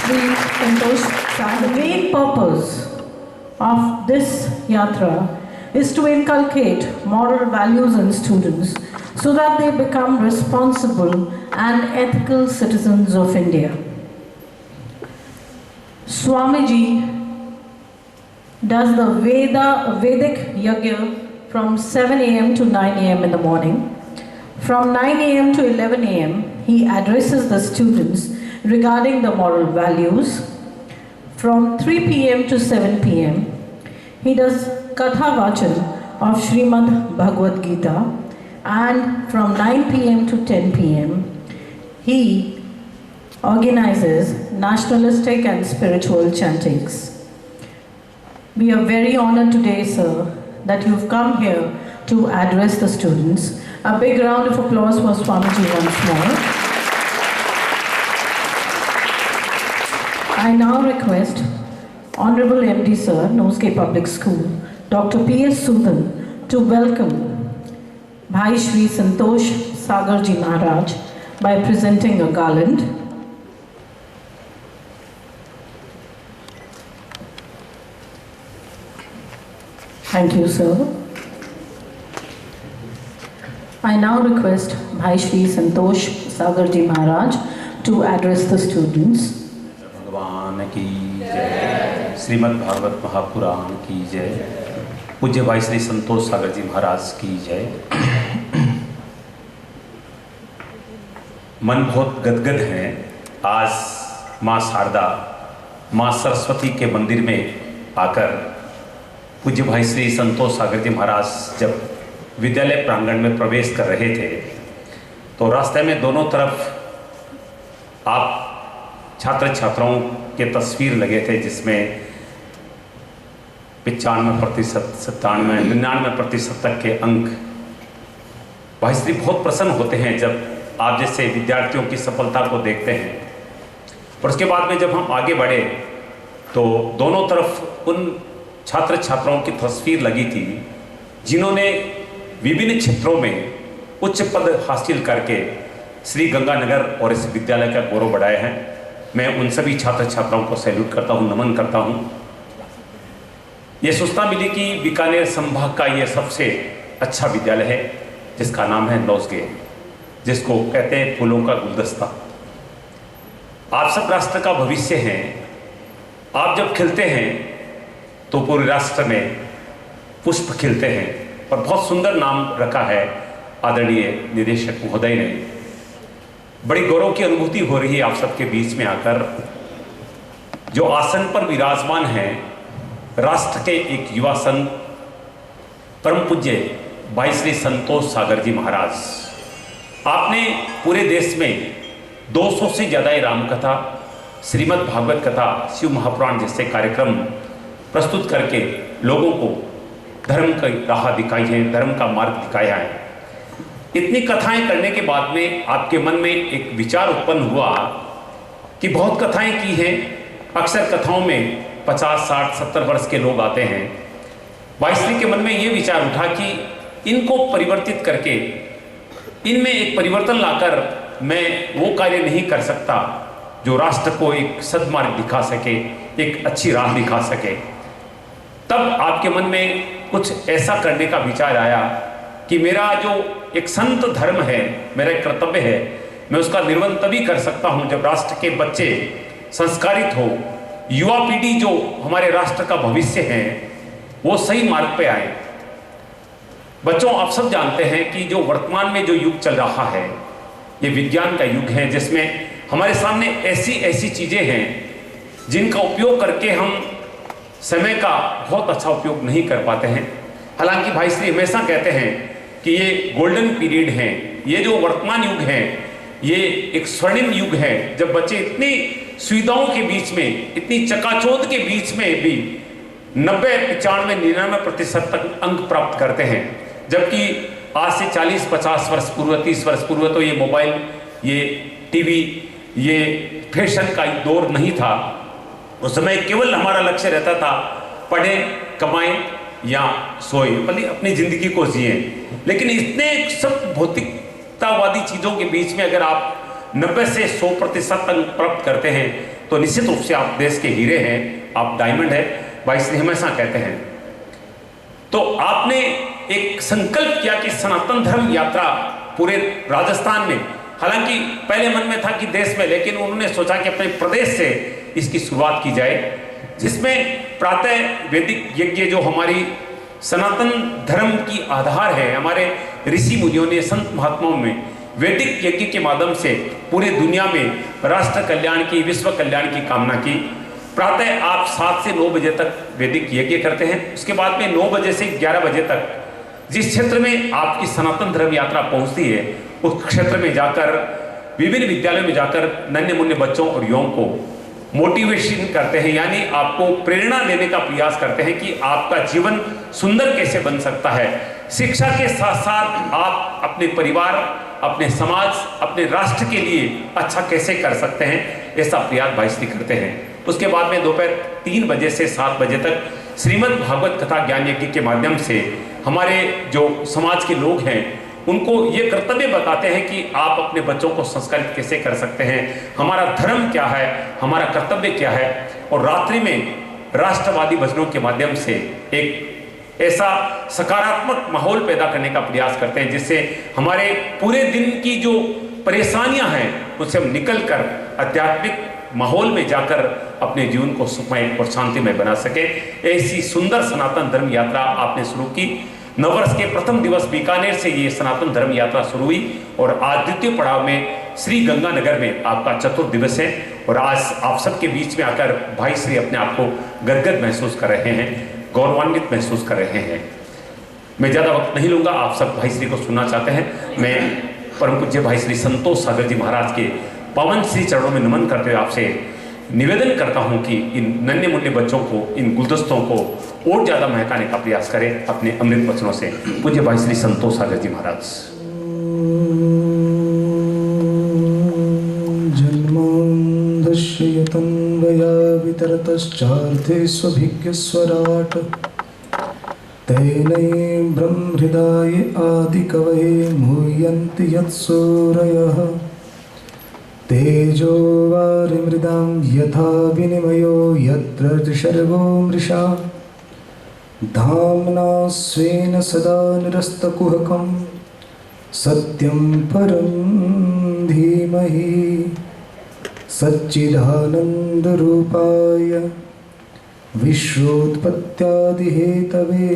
Sri Santosh, the main purpose of this yatra is to inculcate moral values in students so that they become responsible and ethical citizens of India. Swamiji does the Vedic Yajna from 7 a.m. to 9 a.m. in the morning. From 9 a.m. to 11 a.m., he addresses the students regarding the moral values. From 3 p.m. to 7 p.m., he does Katha Vachan of Srimad Bhagavad Gita, and from 9 p.m. to 10 p.m., he organizes nationalistic and spiritual chantings. We are very honored today, sir, that you've come here to address the students. A big round of applause for Swamiji once more. I now request Honorable MD Sir, Nosgay Public School, Dr. P.S. Sudan, to welcome Bhai Shri Santosh Sagarji Maharaj by presenting a garland. Thank you, sir. I now request Bhai Shri Santosh Sagarji Maharaj to address the students. भगवान की जय, श्रीमद् भागवत महापुराण की जय, पूज्य भाई श्री संतोष सागर जी महाराज की जय। मन बहुत गदगद है। आज माँ शारदा, माँ सरस्वती के मंदिर में आकर पूज्य भाई श्री संतोष सागर जी महाराज जब विद्यालय प्रांगण में प्रवेश कर रहे थे तो रास्ते में दोनों तरफ आप छात्र छात्राओं के तस्वीर लगे थे, जिसमें 95%, 97%, 99% तक के अंक। भाई श्री बहुत प्रसन्न होते हैं जब आप जैसे विद्यार्थियों की सफलता को देखते हैं। और उसके बाद में जब हम आगे बढ़े तो दोनों तरफ उन छात्र छात्राओं की तस्वीर लगी थी जिन्होंने विभिन्न क्षेत्रों में उच्च पद हासिल करके श्री गंगानगर और इस विद्यालय का गौरव बढ़ाया है। मैं उन सभी छात्र छात्राओं को सैल्यूट करता हूं, नमन करता हूं। ये सूचना मिली कि बीकानेर संभाग का ये सबसे अच्छा विद्यालय है जिसका नाम है नोसगे, जिसको कहते हैं फूलों का गुलदस्ता। आप सब राष्ट्र का भविष्य हैं। आप जब खिलते हैं तो पूरे राष्ट्र में पुष्प खिलते हैं। और बहुत सुंदर नाम रखा है आदरणीय निदेशक महोदय ने। बड़ी गौरव की अनुभूति हो रही है आप सबके बीच में आकर। जो आसन पर विराजमान हैं राष्ट्र के एक युवा संत परम पूज्य भाई श्री संतोष सागर जी महाराज। आपने पूरे देश में 200 से ज़्यादा रामकथा, श्रीमद् भागवत कथा, शिव महापुराण जैसे कार्यक्रम प्रस्तुत करके लोगों को धर्म की राह दिखाई है, धर्म का मार्ग दिखाया है। इतनी कथाएं करने के बाद में आपके मन में एक विचार उत्पन्न हुआ कि बहुत कथाएं की हैं। अक्सर कथाओं में 50, 60, 70 वर्ष के लोग आते हैं। वाइश्री के मन में ये विचार उठा कि इनको परिवर्तित करके इनमें एक परिवर्तन लाकर मैं वो कार्य नहीं कर सकता जो राष्ट्र को एक सद्मार्ग दिखा सके, एक अच्छी राह दिखा सके। तब आपके मन में कुछ ऐसा करने का विचार आया कि मेरा जो एक संत धर्म है, मेरा एक कर्तव्य है, मैं उसका निर्वहन तभी कर सकता हूं जब राष्ट्र के बच्चे संस्कारित हो, युवा पीढ़ी जो हमारे राष्ट्र का भविष्य है वो सही मार्ग पे आए। बच्चों, आप सब जानते हैं कि जो वर्तमान में जो युग चल रहा है ये विज्ञान का युग है, जिसमें हमारे सामने ऐसी ऐसी चीजें हैं जिनका उपयोग करके हम समय का बहुत अच्छा उपयोग नहीं कर पाते हैं। हालांकि भाई श्री हमेशा कहते हैं कि ये गोल्डन पीरियड है, ये जो वर्तमान युग है ये एक स्वर्णिम युग है जब बच्चे इतनी सुविधाओं के बीच में, इतनी चकाचौंध के बीच में भी 90, 95, 99% तक अंक प्राप्त करते हैं। जबकि आज से 40, 50 वर्ष पूर्व, 30 वर्ष पूर्व तो ये मोबाइल, ये टीवी, ये फैशन का दौर नहीं था। उस समय केवल हमारा लक्ष्य रहता था पढ़ें, कमाएं या सोए, भले अपनी जिंदगी को जिए। लेकिन इतने सब भौतिकतावादी चीजों के बीच में अगर आप 90 से 100% अंक प्राप्त करते हैं तो निश्चित रूप से आप देश के हीरे हैं, आप डायमंड है, भाई श्री हमेशा कहते हैं। तो आपने एक संकल्प किया कि सनातन धर्म यात्रा पूरे राजस्थान में, हालांकि पहले मन में था कि देश में, लेकिन उन्होंने सोचा कि अपने प्रदेश से इसकी शुरुआत की जाए, जिसमें प्रातः वैदिक यज्ञ जो हमारी सनातन धर्म की आधार है, हमारे ऋषि मुनियों ने, संत महात्माओं में वैदिक यज्ञ के माध्यम से पूरे दुनिया में राष्ट्र कल्याण की, विश्व कल्याण की कामना की। प्रातः आप 7 से 9 बजे तक वैदिक यज्ञ करते हैं, उसके बाद में 9 बजे से 11 बजे तक जिस क्षेत्र में आपकी सनातन धर्म यात्रा पहुंचती है, उस क्षेत्र में जाकर विभिन्न विद्यालयों में जाकर नन्हे मुन्ने बच्चों और युवाओं को मोटिवेशन करते हैं, यानी आपको प्रेरणा देने का प्रयास करते हैं कि आपका जीवन सुंदर कैसे बन सकता है। शिक्षा के साथ साथ आप अपने परिवार, अपने समाज, अपने राष्ट्र के लिए अच्छा कैसे कर सकते हैं, ऐसा प्रयास भाई श्री करते हैं। उसके बाद में दोपहर 3 बजे से 7 बजे तक श्रीमद् भागवत कथा ज्ञान यज्ञ के माध्यम से हमारे जो समाज के लोग हैं उनको ये कर्तव्य बताते हैं कि आप अपने बच्चों को संस्कारित कैसे कर सकते हैं, हमारा धर्म क्या है, हमारा कर्तव्य क्या है। और रात्रि में राष्ट्रवादी भजनों के माध्यम से एक ऐसा सकारात्मक माहौल पैदा करने का प्रयास करते हैं जिससे हमारे पूरे दिन की जो परेशानियां हैं उससे हम निकल कर आध्यात्मिक माहौल में जाकर अपने जीवन को सुखमय और शांतिमय बना सके। ऐसी सुंदर सनातन धर्म यात्रा आपने शुरू की। नववर्ष के प्रथम दिवस बीकानेर से ये सनातन धर्म यात्रा शुरू हुई और आज द्वितीय पड़ाव में श्री गंगानगर में आपका चतुर्थ दिवस है। और आज आप सबके बीच में आकर भाई श्री अपने आप को गदगद महसूस कर रहे हैं, गौरवान्वित महसूस कर रहे हैं। मैं ज़्यादा वक्त नहीं लूँगा, आप सब भाई श्री को सुनना चाहते हैं। मैं परम पूज्य भाई श्री संतोष सागर जी महाराज के पावन श्री चरणों में नमन करते हुए आपसे निवेदन करता हूं कि इन नन्हे मुन्ने बच्चों को, इन गुलदस्तों को और ज़्यादा महकाने का प्रयास करें अपने अमृत वचनों से। पूज्य भाई श्री संतोष सागर जी महाराज। जन्मांधस्य यतन्वया वितरतश्चार्थे स्वभिज्ञस्वराट् तेनै ब्रह्महृदाय आदिकवये मुह्यन्ति यत्सूरयः तेजो वारिमृदां यथा विनिमयो यत्र त्रिशर्गो मृषा धाम्ना स्वेन सदा निरस्तकुहकं सत्यं परं धीमहि सच्चिदानन्दरूपाय विश्वोत्पत्त्यादिहेतवे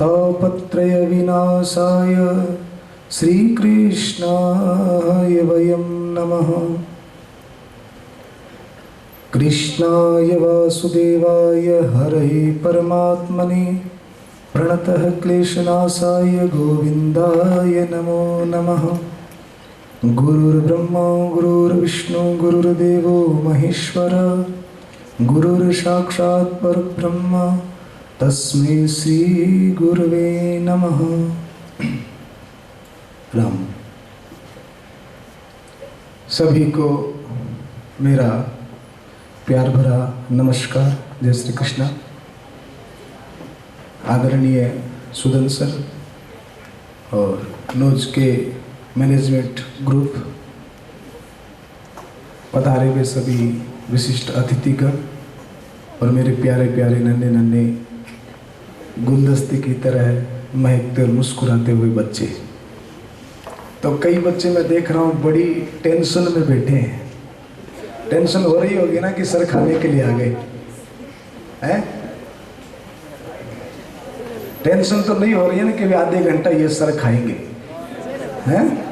तापत्रयविनाशाय श्रीकृष्णाय वयं नमः। कृष्णाय वासुदेवाय हरये परमात्मने प्रणतः क्लेशनाशाय गोविन्दाय नमो नमः। गुरुर्ब्रह्मा गुरुर्विष्णु गुरुर्देवो महेश्वर गुरुर्साक्षात् परब्रह्म तस्मै श्री गुरवे नमः। राम। सभी को मेरा प्यार भरा नमस्कार। जय श्री कृष्ण। आदरणीय सुदन सर और नोज के मैनेजमेंट ग्रुप, पधारे हुए सभी विशिष्ट अतिथिगण और मेरे प्यारे प्यारे नन्हे नन्हे गुलदस्ते की तरह महकते और मुस्कुराते हुए बच्चे। तो कई बच्चे मैं देख रहा हूँ बड़ी टेंशन में बैठे हैं। टेंशन हो रही होगी ना कि सर खाने के लिए आ गए हैं। टेंशन तो नहीं हो रही है ना कि आधे घंटा ये सर खाएंगे हैं।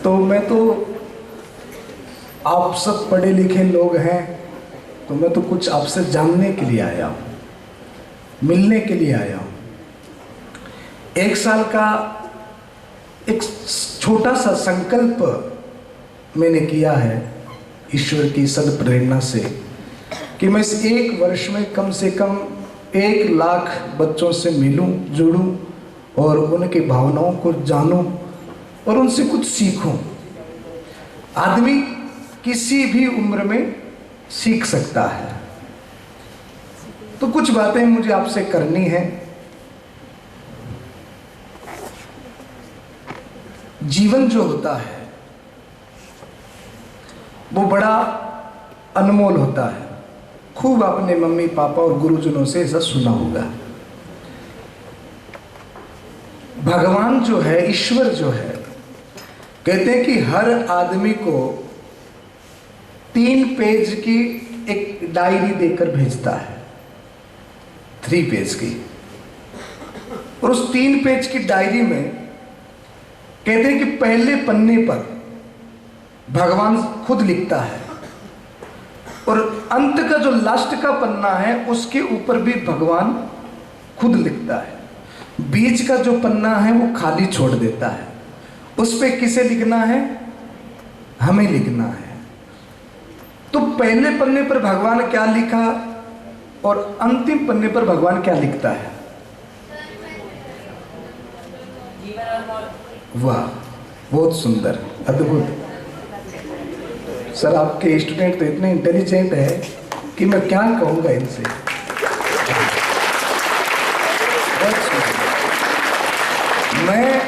तो मैं तो, आप सब पढ़े लिखे लोग हैं, तो मैं तो कुछ आपसे जानने के लिए आया हूँ, मिलने के लिए आया हूँ। 1 साल का एक छोटा सा संकल्प मैंने किया है ईश्वर की सद्प्रेरणा से कि मैं इस 1 वर्ष में कम से कम 1 लाख बच्चों से मिलूं, जुड़ूं और उनकी भावनाओं को जानूं और उनसे कुछ सीखूं। आदमी किसी भी उम्र में सीख सकता है। तो कुछ बातें मुझे आपसे करनी है। जीवन जो होता है, वो बड़ा अनमोल होता है। खूब आपने मम्मी पापा और गुरुजनों से ऐसा सुना होगा। भगवान जो है, ईश्वर जो है, कहते हैं कि हर आदमी को 3 पेज की एक डायरी देकर भेजता है, 3 पेज की। और उस 3 पेज की डायरी में कहते हैं कि पहले पन्ने पर भगवान खुद लिखता है और अंत का जो लास्ट का पन्ना है उसके ऊपर भी भगवान खुद लिखता है। बीच का जो पन्ना है वो खाली छोड़ देता है। उस पे किसे लिखना है? हमें लिखना है। तो पहले पन्ने पर भगवान क्या लिखा और अंतिम पन्ने पर भगवान क्या लिखता है? वाह, बहुत सुंदर, अद्भुत। सर आपके स्टूडेंट तो इतने इंटेलिजेंट है कि मैं क्या कहूँगा इनसे। मैं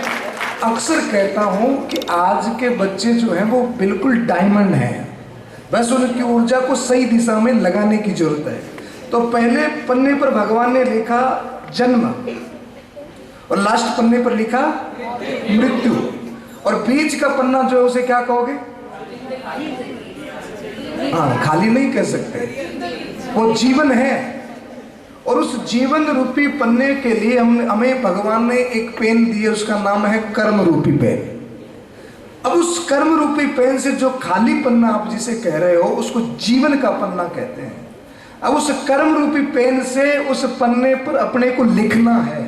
अक्सर कहता हूँ कि आज के बच्चे जो हैं वो बिल्कुल डायमंड हैं, बस उनकी ऊर्जा को सही दिशा में लगाने की जरूरत है। तो पहले पन्ने पर भगवान ने लिखा जन्म और लास्ट पन्ने पर लिखा मृत्यु, और बीच का पन्ना जो है उसे क्या कहोगे? हाँ, खाली नहीं कह सकते, वो जीवन है। और उस जीवन रूपी पन्ने के लिए हमें भगवान ने एक पेन दिया, उसका नाम है कर्म रूपी पेन। अब उस कर्म रूपी पेन से जो खाली पन्ना आप जिसे कह रहे हो उसको जीवन का पन्ना कहते हैं। अब उस कर्म रूपी पेन से उस पन्ने पर अपने को लिखना है।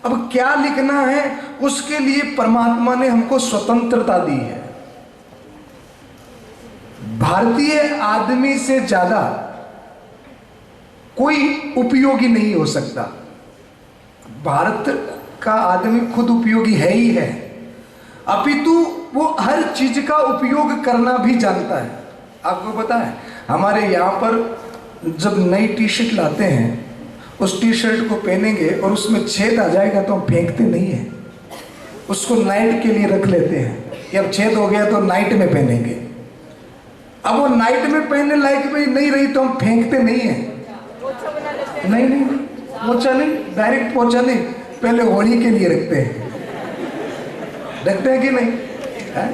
अब क्या लिखना है? उसके लिए परमात्मा ने हमको स्वतंत्रता दी है। भारतीय आदमी से ज्यादा कोई उपयोगी नहीं हो सकता। भारत का आदमी खुद उपयोगी है ही है, अपितु वो हर चीज का उपयोग करना भी जानता है। आपको पता है हमारे यहाँ पर जब नई टी शर्ट लाते हैं, उस टी शर्ट को पहनेंगे और उसमें छेद आ जाएगा तो हम फेंकते नहीं हैं, उसको नाइट के लिए रख लेते हैं कि अब छेद हो गया तो नाइट में पहनेंगे। अब वो नाइट में पहनने लायक भी नहीं रही तो हम फेंकते नहीं हैं। नहीं, पोछा नहीं, डायरेक्ट पोछा नहीं, पहले होली के लिए रखते हैं कि नहीं है?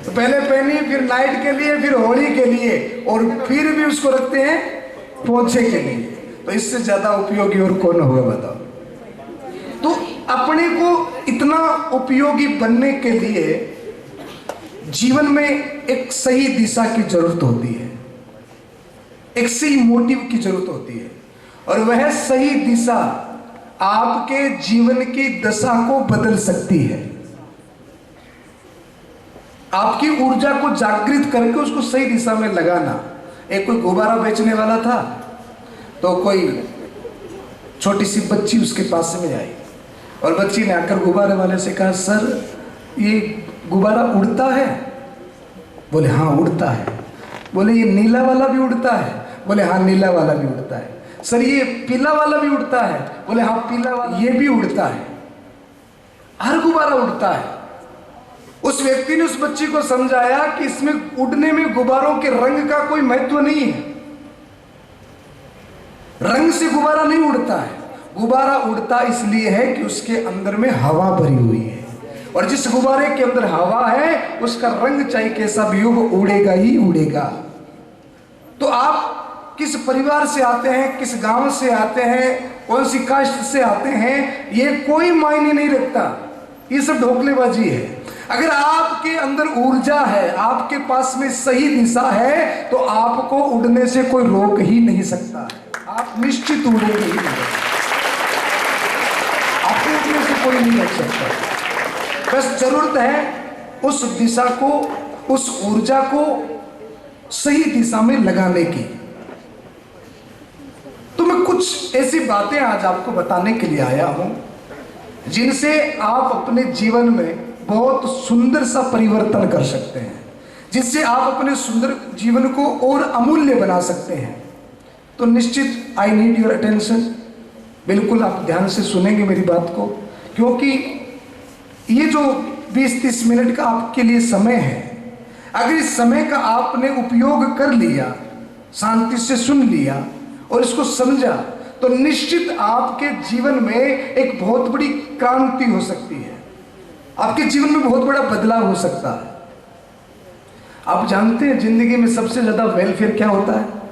तो पहले पहनी, फिर नाइट के लिए, फिर होली के लिए, और फिर भी उसको रखते हैं पोछे के लिए। तो इससे ज्यादा उपयोगी और कौन होगा बताओ? तो अपने को इतना उपयोगी बनने के लिए जीवन में एक सही दिशा की जरूरत होती है, एक सही मोटिव की जरूरत होती है, और वह सही दिशा आपके जीवन की दशा को बदल सकती है। आपकी ऊर्जा को जागृत करके उसको सही दिशा में लगाना। एक कोई गुब्बारा बेचने वाला था, तो कोई छोटी सी बच्ची उसके पास में आई और बच्ची ने आकर गुब्बारे वाले से कहा, सर ये गुब्बारा उड़ता है? बोले हाँ उड़ता है। बोले ये नीला वाला भी उड़ता है? बोले हाँ नीला वाला भी उड़ता है। सर ये पीला वाला भी उड़ता है? बोले हाँ पीला वाला, ये भी उड़ता है। हर गुब्बारा उड़ता है। उस व्यक्ति ने उस बच्ची को समझाया कि इसमें उड़ने में गुब्बारों के रंग का कोई महत्व नहीं है। रंग से गुब्बारा नहीं उड़ता है, गुब्बारा उड़ता इसलिए है कि उसके अंदर में हवा भरी हुई है, और जिस गुब्बारे के अंदर हवा है उसका रंग चाहे कैसा भी हो वो उड़ेगा ही उड़ेगा। तो आप किस परिवार से आते हैं, किस गांव से आते हैं, कौन सी कास्ट से आते हैं, ये कोई मायने नहीं रखता। ये सब ढोकलेबाजी है। अगर आपके अंदर ऊर्जा है, आपके पास में सही दिशा है, तो आपको उड़ने से कोई रोक ही नहीं सकता। आप निश्चित उड़ेंगे ही नहीं, आपको उड़ने से कोई नहीं रोक सकता। बस जरूरत है उस दिशा को, उस ऊर्जा को सही दिशा में लगाने की। तो मैं कुछ ऐसी बातें आज आपको बताने के लिए आया हूं जिनसे आप अपने जीवन में बहुत सुंदर सा परिवर्तन कर सकते हैं, जिससे आप अपने सुंदर जीवन को और अमूल्य बना सकते हैं। तो निश्चित आई नीड योर अटेंशन। बिल्कुल आप ध्यान से सुनेंगे मेरी बात को, क्योंकि ये जो 20-30 मिनट का आपके लिए समय है, अगर इस समय का आपने उपयोग कर लिया, शांति से सुन लिया और इसको समझा, तो निश्चित आपके जीवन में एक बहुत बड़ी क्रांति हो सकती है, आपके जीवन में बहुत बड़ा बदलाव हो सकता है। आप जानते हैं जिंदगी में सबसे ज्यादा वेलफेयर क्या होता है?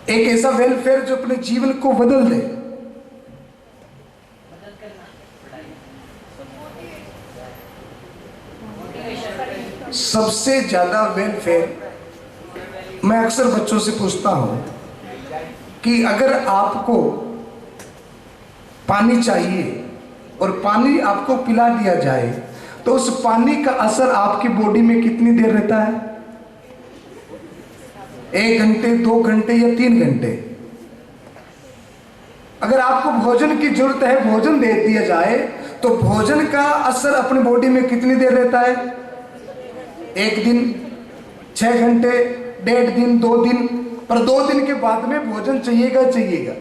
एक ऐसा वेलफेयर जो अपने जीवन को बदल दे। सबसे ज्यादा वेलफेयर मैं अक्सर बच्चों से पूछता हूं कि अगर आपको पानी चाहिए और पानी आपको पिला दिया जाए तो उस पानी का असर आपकी बॉडी में कितनी देर रहता है? 1 घंटे, 2 घंटे या 3 घंटे? अगर आपको भोजन की जरूरत है, भोजन दे दिया जाए तो भोजन का असर अपनी बॉडी में कितनी देर रहता है? 1 दिन, 6 घंटे, 1.5 दिन, 2 दिन, पर 2 दिन के बाद में भोजन चाहिएगा।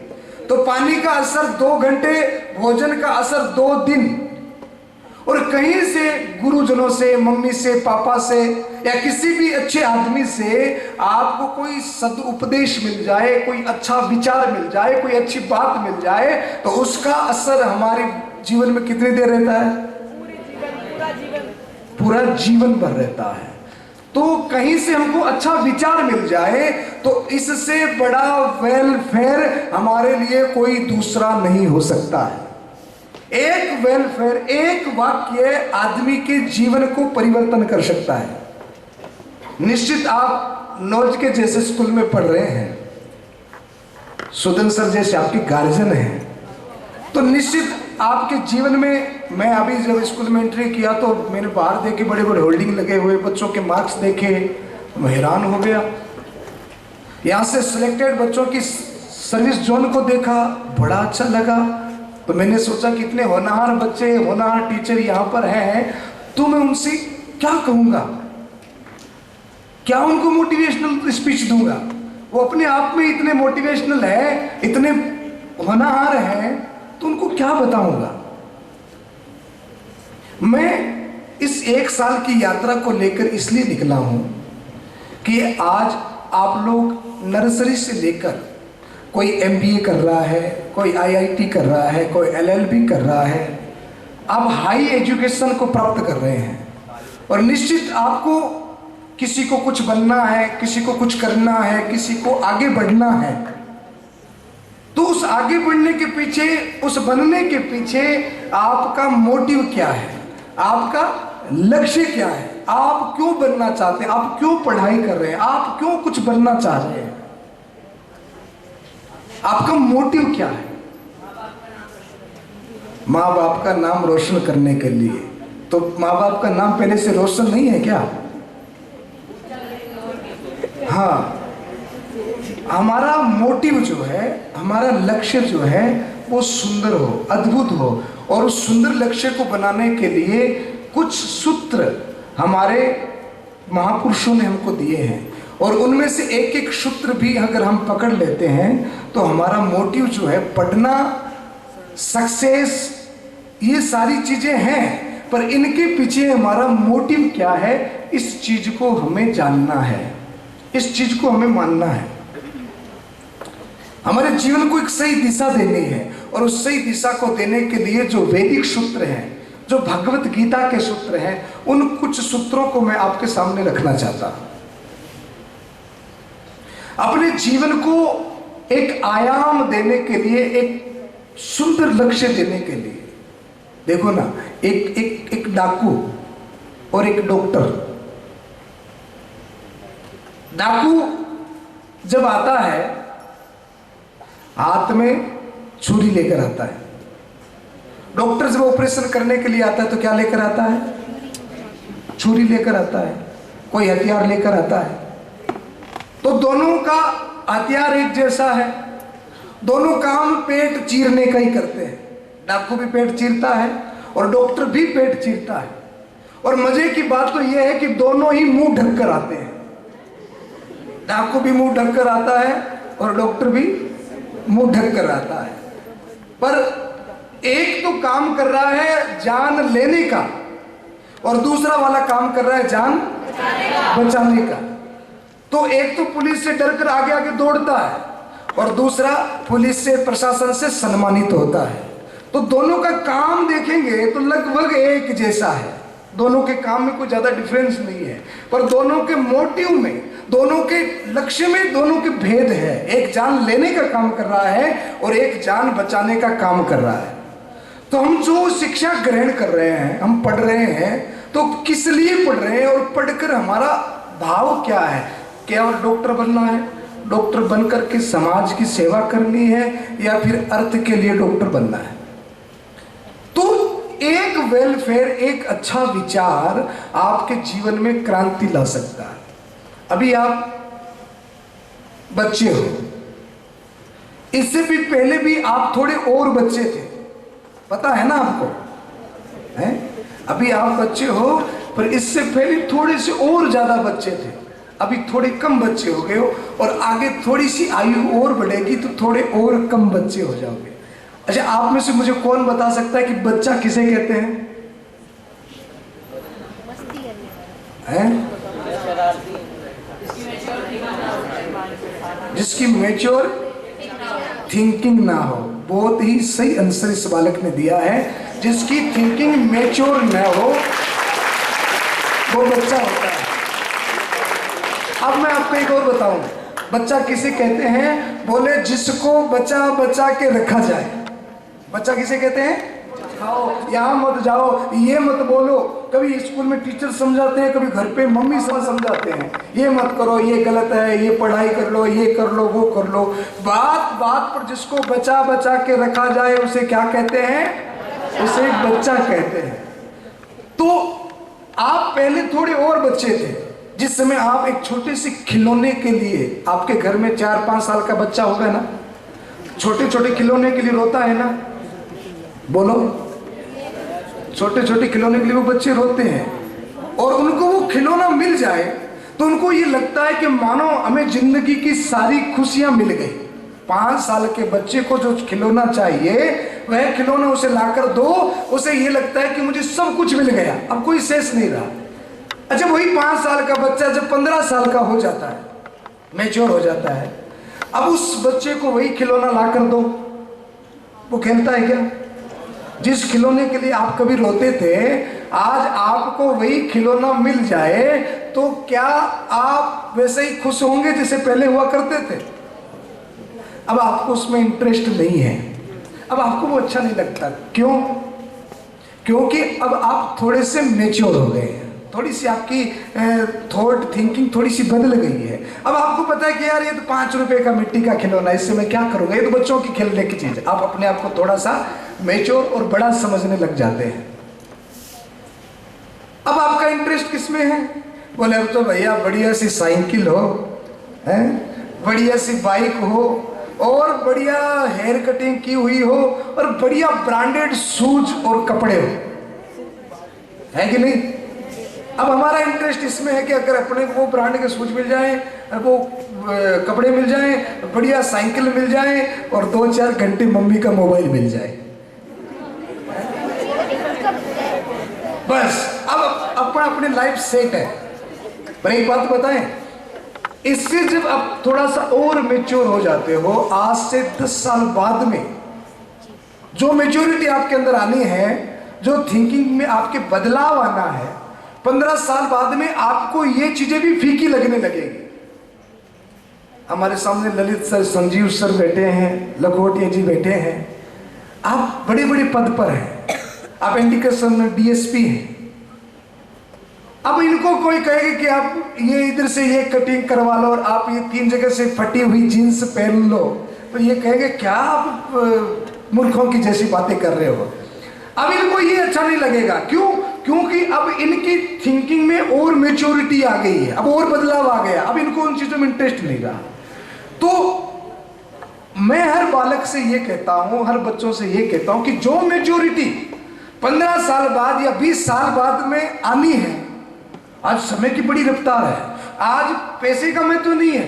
तो पानी का असर 2 घंटे, भोजन का असर 2 दिन। और कहीं से गुरुजनों से, मम्मी से, पापा से या किसी भी अच्छे आदमी से आपको कोई सदुपदेश मिल जाए, कोई अच्छा विचार मिल जाए, कोई अच्छी बात मिल जाए, तो उसका असर हमारे जीवन में कितनी देर रहता है? पूरा जीवन भर रहता है। तो कहीं से हमको अच्छा विचार मिल जाए तो इससे बड़ा वेलफेयर हमारे लिए कोई दूसरा नहीं हो सकता है। एक वेलफेयर, एक वाक्य आदमी के जीवन को परिवर्तन कर सकता है। निश्चित आप नौज के जैसे स्कूल में पढ़ रहे हैं, सुदन सर जैसे आपके गार्जियन हैं, तो निश्चित आपके जीवन में, मैं अभी जब स्कूल में एंट्री किया तो मैंने बाहर देखे बड़े बड़े होल्डिंग लगे हुए, बच्चों के मार्क्स देखे, मैं हैरान हो गया। यहाँ से सिलेक्टेड बच्चों की सर्विस जोन को देखा, बड़ा अच्छा लगा। तो मैंने सोचा कितने होनहार बच्चे, होनहार टीचर यहाँ पर हैं, तो मैं उनसे क्या कहूँगा, क्या उनको मोटिवेशनल स्पीच दूंगा? वो अपने आप में इतने मोटिवेशनल है, इतने होनहार हैं, तो उनको क्या बताऊंगा? मैं इस 1 साल की यात्रा को लेकर इसलिए निकला हूं कि आज आप लोग नर्सरी से लेकर, कोई MBA कर रहा है, कोई IIT कर रहा है, कोई LLB कर रहा है, आप हाई एजुकेशन को प्राप्त कर रहे हैं और निश्चित आपको किसी को कुछ बनना है, किसी को कुछ करना है, किसी को आगे बढ़ना है। तो उस आगे बढ़ने के पीछे, उस बनने के पीछे आपका मोटिव क्या है? आपका लक्ष्य क्या है? आप क्यों बनना चाहते हैं? आप क्यों पढ़ाई कर रहे हैं? आप क्यों कुछ बनना चाह रहे हैं? आपका मोटिव क्या है? माँ बाप का नाम रोशन करने के लिए। तो माँ बाप का नाम पहले से रोशन नहीं है क्या? हाँ, हमारा मोटिव जो है, हमारा लक्ष्य जो है वो सुंदर हो, अद्भुत हो, और उस सुंदर लक्ष्य को बनाने के लिए कुछ सूत्र हमारे महापुरुषों ने हमको दिए हैं, और उनमें से एक एक सूत्र भी अगर हम पकड़ लेते हैं तो हमारा मोटिव जो है, पढ़ना, सक्सेस, ये सारी चीजें हैं, पर इनके पीछे हमारा मोटिव क्या है, इस चीज को हमें जानना है, इस चीज को हमें मानना है। हमारे जीवन को एक सही दिशा देनी है, और उस सही दिशा को देने के लिए जो वैदिक सूत्र हैं, जो भगवत गीता के सूत्र हैं, उन कुछ सूत्रों को मैं आपके सामने रखना चाहता हूं। अपने जीवन को एक आयाम देने के लिए, एक सुंदर लक्ष्य देने के लिए, देखो ना, एक डाकू और एक डॉक्टर। डाकू जब आता है हाथ में छुरी लेकर आता है, डॉक्टर जब ऑपरेशन करने के लिए आता है तो क्या लेकर आता है? छुरी लेकर आता है, कोई हथियार लेकर आता है। तो दोनों का हथियार एक जैसा है, दोनों काम पेट चीरने का ही करते हैं। डाकू भी पेट चीरता है और डॉक्टर भी पेट चीरता है, और मजे की बात तो यह है कि दोनों ही मुंह ढक कर आते हैं। डाकू भी मुंह ढक कर आता है और डॉक्टर भी मुंह ढक कर आता है, पर एक तो काम कर रहा है जान लेने का, और दूसरा वाला काम कर रहा है जान बचाने का। तो एक तो पुलिस से डर कर आगे आगे दौड़ता है और दूसरा पुलिस से प्रशासन से सम्मानित होता है। तो दोनों का काम देखेंगे तो लगभग एक जैसा है, दोनों के काम में कोई ज्यादा डिफरेंस नहीं है, पर दोनों के मोटिव में, दोनों के लक्ष्य में, दोनों के भेद है। एक जान लेने का काम कर रहा है और एक जान बचाने का काम कर रहा है। तो हम जो शिक्षा ग्रहण कर रहे हैं, हम पढ़ रहे हैं, तो किस लिए पढ़ रहे हैं और पढ़कर हमारा भाव क्या है? क्या डॉक्टर बनना है, डॉक्टर बनकर के समाज की सेवा करनी है, या फिर अर्थ के लिए डॉक्टर बनना है? तो एक वेलफेयर, एक अच्छा विचार आपके जीवन में क्रांति ला सकता है। अभी आप बच्चे हो, इससे भी पहले भी आप थोड़े और बच्चे थे, पता है ना आपको, है? अभी आप बच्चे हो, पर इससे पहले थोड़े से और ज्यादा बच्चे थे, अभी थोड़े कम बच्चे हो गए हो, और आगे थोड़ी सी आयु और बढ़ेगी तो थोड़े और कम बच्चे हो जाओगे। अच्छा, आप में से मुझे कौन बता सकता है कि बच्चा किसे कहते हैं? जिसकी मैच्योर थिंकिंग ना हो। बहुत ही सही आंसर इस बालक ने दिया है, जिसकी थिंकिंग मैच्योर ना हो वो बच्चा होता है। अब मैं आपको एक और बताऊं, बच्चा किसे कहते हैं? बोले जिसको बचा बचा के रखा जाए। बच्चा किसे कहते हैं? खाओ, यहाँ मत जाओ, ये मत बोलो। कभी स्कूल में टीचर समझाते हैं, कभी घर पे मम्मी समझाते हैं, ये मत करो, ये गलत है, ये पढ़ाई कर लो, ये कर लो, वो कर लो। बात बात पर जिसको बचा बचा के रखा जाए उसे क्या कहते हैं? उसे बच्चा कहते हैं। तो आप पहले थोड़े और बच्चे थे, जिस समय आप एक छोटे से खिलौने के लिए, आपके घर में 4-5 साल का बच्चा होगा ना, छोटे छोटे खिलौने के लिए रोता है ना, बोलो, छोटे छोटे खिलौने के लिए वो बच्चे रोते हैं। और उनको वो खिलौना मिल जाए तो उनको ये लगता है कि मानो हमें जिंदगी की सारी खुशियां मिल गई। 5 साल के बच्चे को जो खिलौना चाहिए वह खिलौना उसे लाकर दो, उसे ये लगता है कि मुझे सब कुछ मिल गया, अब कोई शेष नहीं रहा। अच्छा, वही 5 साल का बच्चा जब 15 साल का हो जाता है, मैच्योर हो जाता है, अब उस बच्चे को वही खिलौना लाकर दो, वो खेलता है क्या? जिस खिलौने के लिए आप कभी रोते थे, आज आपको वही खिलौना मिल जाए तो क्या आप वैसे ही खुश होंगे जैसे पहले हुआ करते थे? अब आपको उसमें इंटरेस्ट नहीं है, अब आपको वो अच्छा नहीं लगता। क्यों? क्योंकि अब आप थोड़े से मैच्योर हो गए हैं, थोड़ी सी आपकी थॉट थिंकिंग थोड़ी सी बदल गई है। अब आपको पता है कि यार ये तो 5 रुपए का मिट्टी का खिलौना, इससे मैं क्या करूंगा, ये तो बच्चों की खेलने की चीज है। आप अपने आप को थोड़ा सा मैच्योर और बड़ा समझने लग जाते हैं। अब आपका इंटरेस्ट किस में है? बोले अब तो भैया बढ़िया सी साइकिल हो, है, बढ़िया सी बाइक हो, और बढ़िया हेयर कटिंग की हुई हो, और बढ़िया ब्रांडेड शूज और कपड़े हो, है कि नहीं? अब हमारा इंटरेस्ट इसमें है कि अगर अपने को ब्रांड के शूज मिल जाए, वो कपड़े मिल जाए, बढ़िया साइकिल मिल जाए, और 2-4 घंटे मम्मी का मोबाइल मिल जाए, बस अब अपना अपनी लाइफ सेट है। पर एक बात बताएं, इससे जब आप थोड़ा सा और मैच्योर हो जाते हो, आज से 10 साल बाद में जो मैच्योरिटी आपके अंदर आनी है, जो थिंकिंग में आपके बदलाव आना है, 15 साल बाद में आपको ये चीजें भी फीकी लगने लगेगी। हमारे सामने ललित सर, संजीव सर बैठे हैं, लखोटिया जी बैठे हैं, आप बड़े बड़े पद पर हैं, आप एजुकेशन डीएसपी हैं। अब इनको कोई कहेगा कि आप ये इधर से ये कटिंग करवा लो और आप ये 3 जगह से फटी हुई जीन्स पहन लो, तो ये कहेंगे क्या आप मूर्खों की जैसी बातें कर रहे हो। अब इनको ये अच्छा नहीं लगेगा। क्यों? क्योंकि अब इनकी थिंकिंग में और मैच्योरिटी आ गई है, अब और बदलाव आ गया, अब इनको उन चीजों में इंटरेस्ट नहीं रहा। तो मैं हर बालक से ये कहता हूं, हर बच्चों से ये कहता हूं कि जो मैच्योरिटी 15 साल बाद या 20 साल बाद में आनी है, आज समय की बड़ी रफ्तार है, आज पैसे का महत्व नहीं है,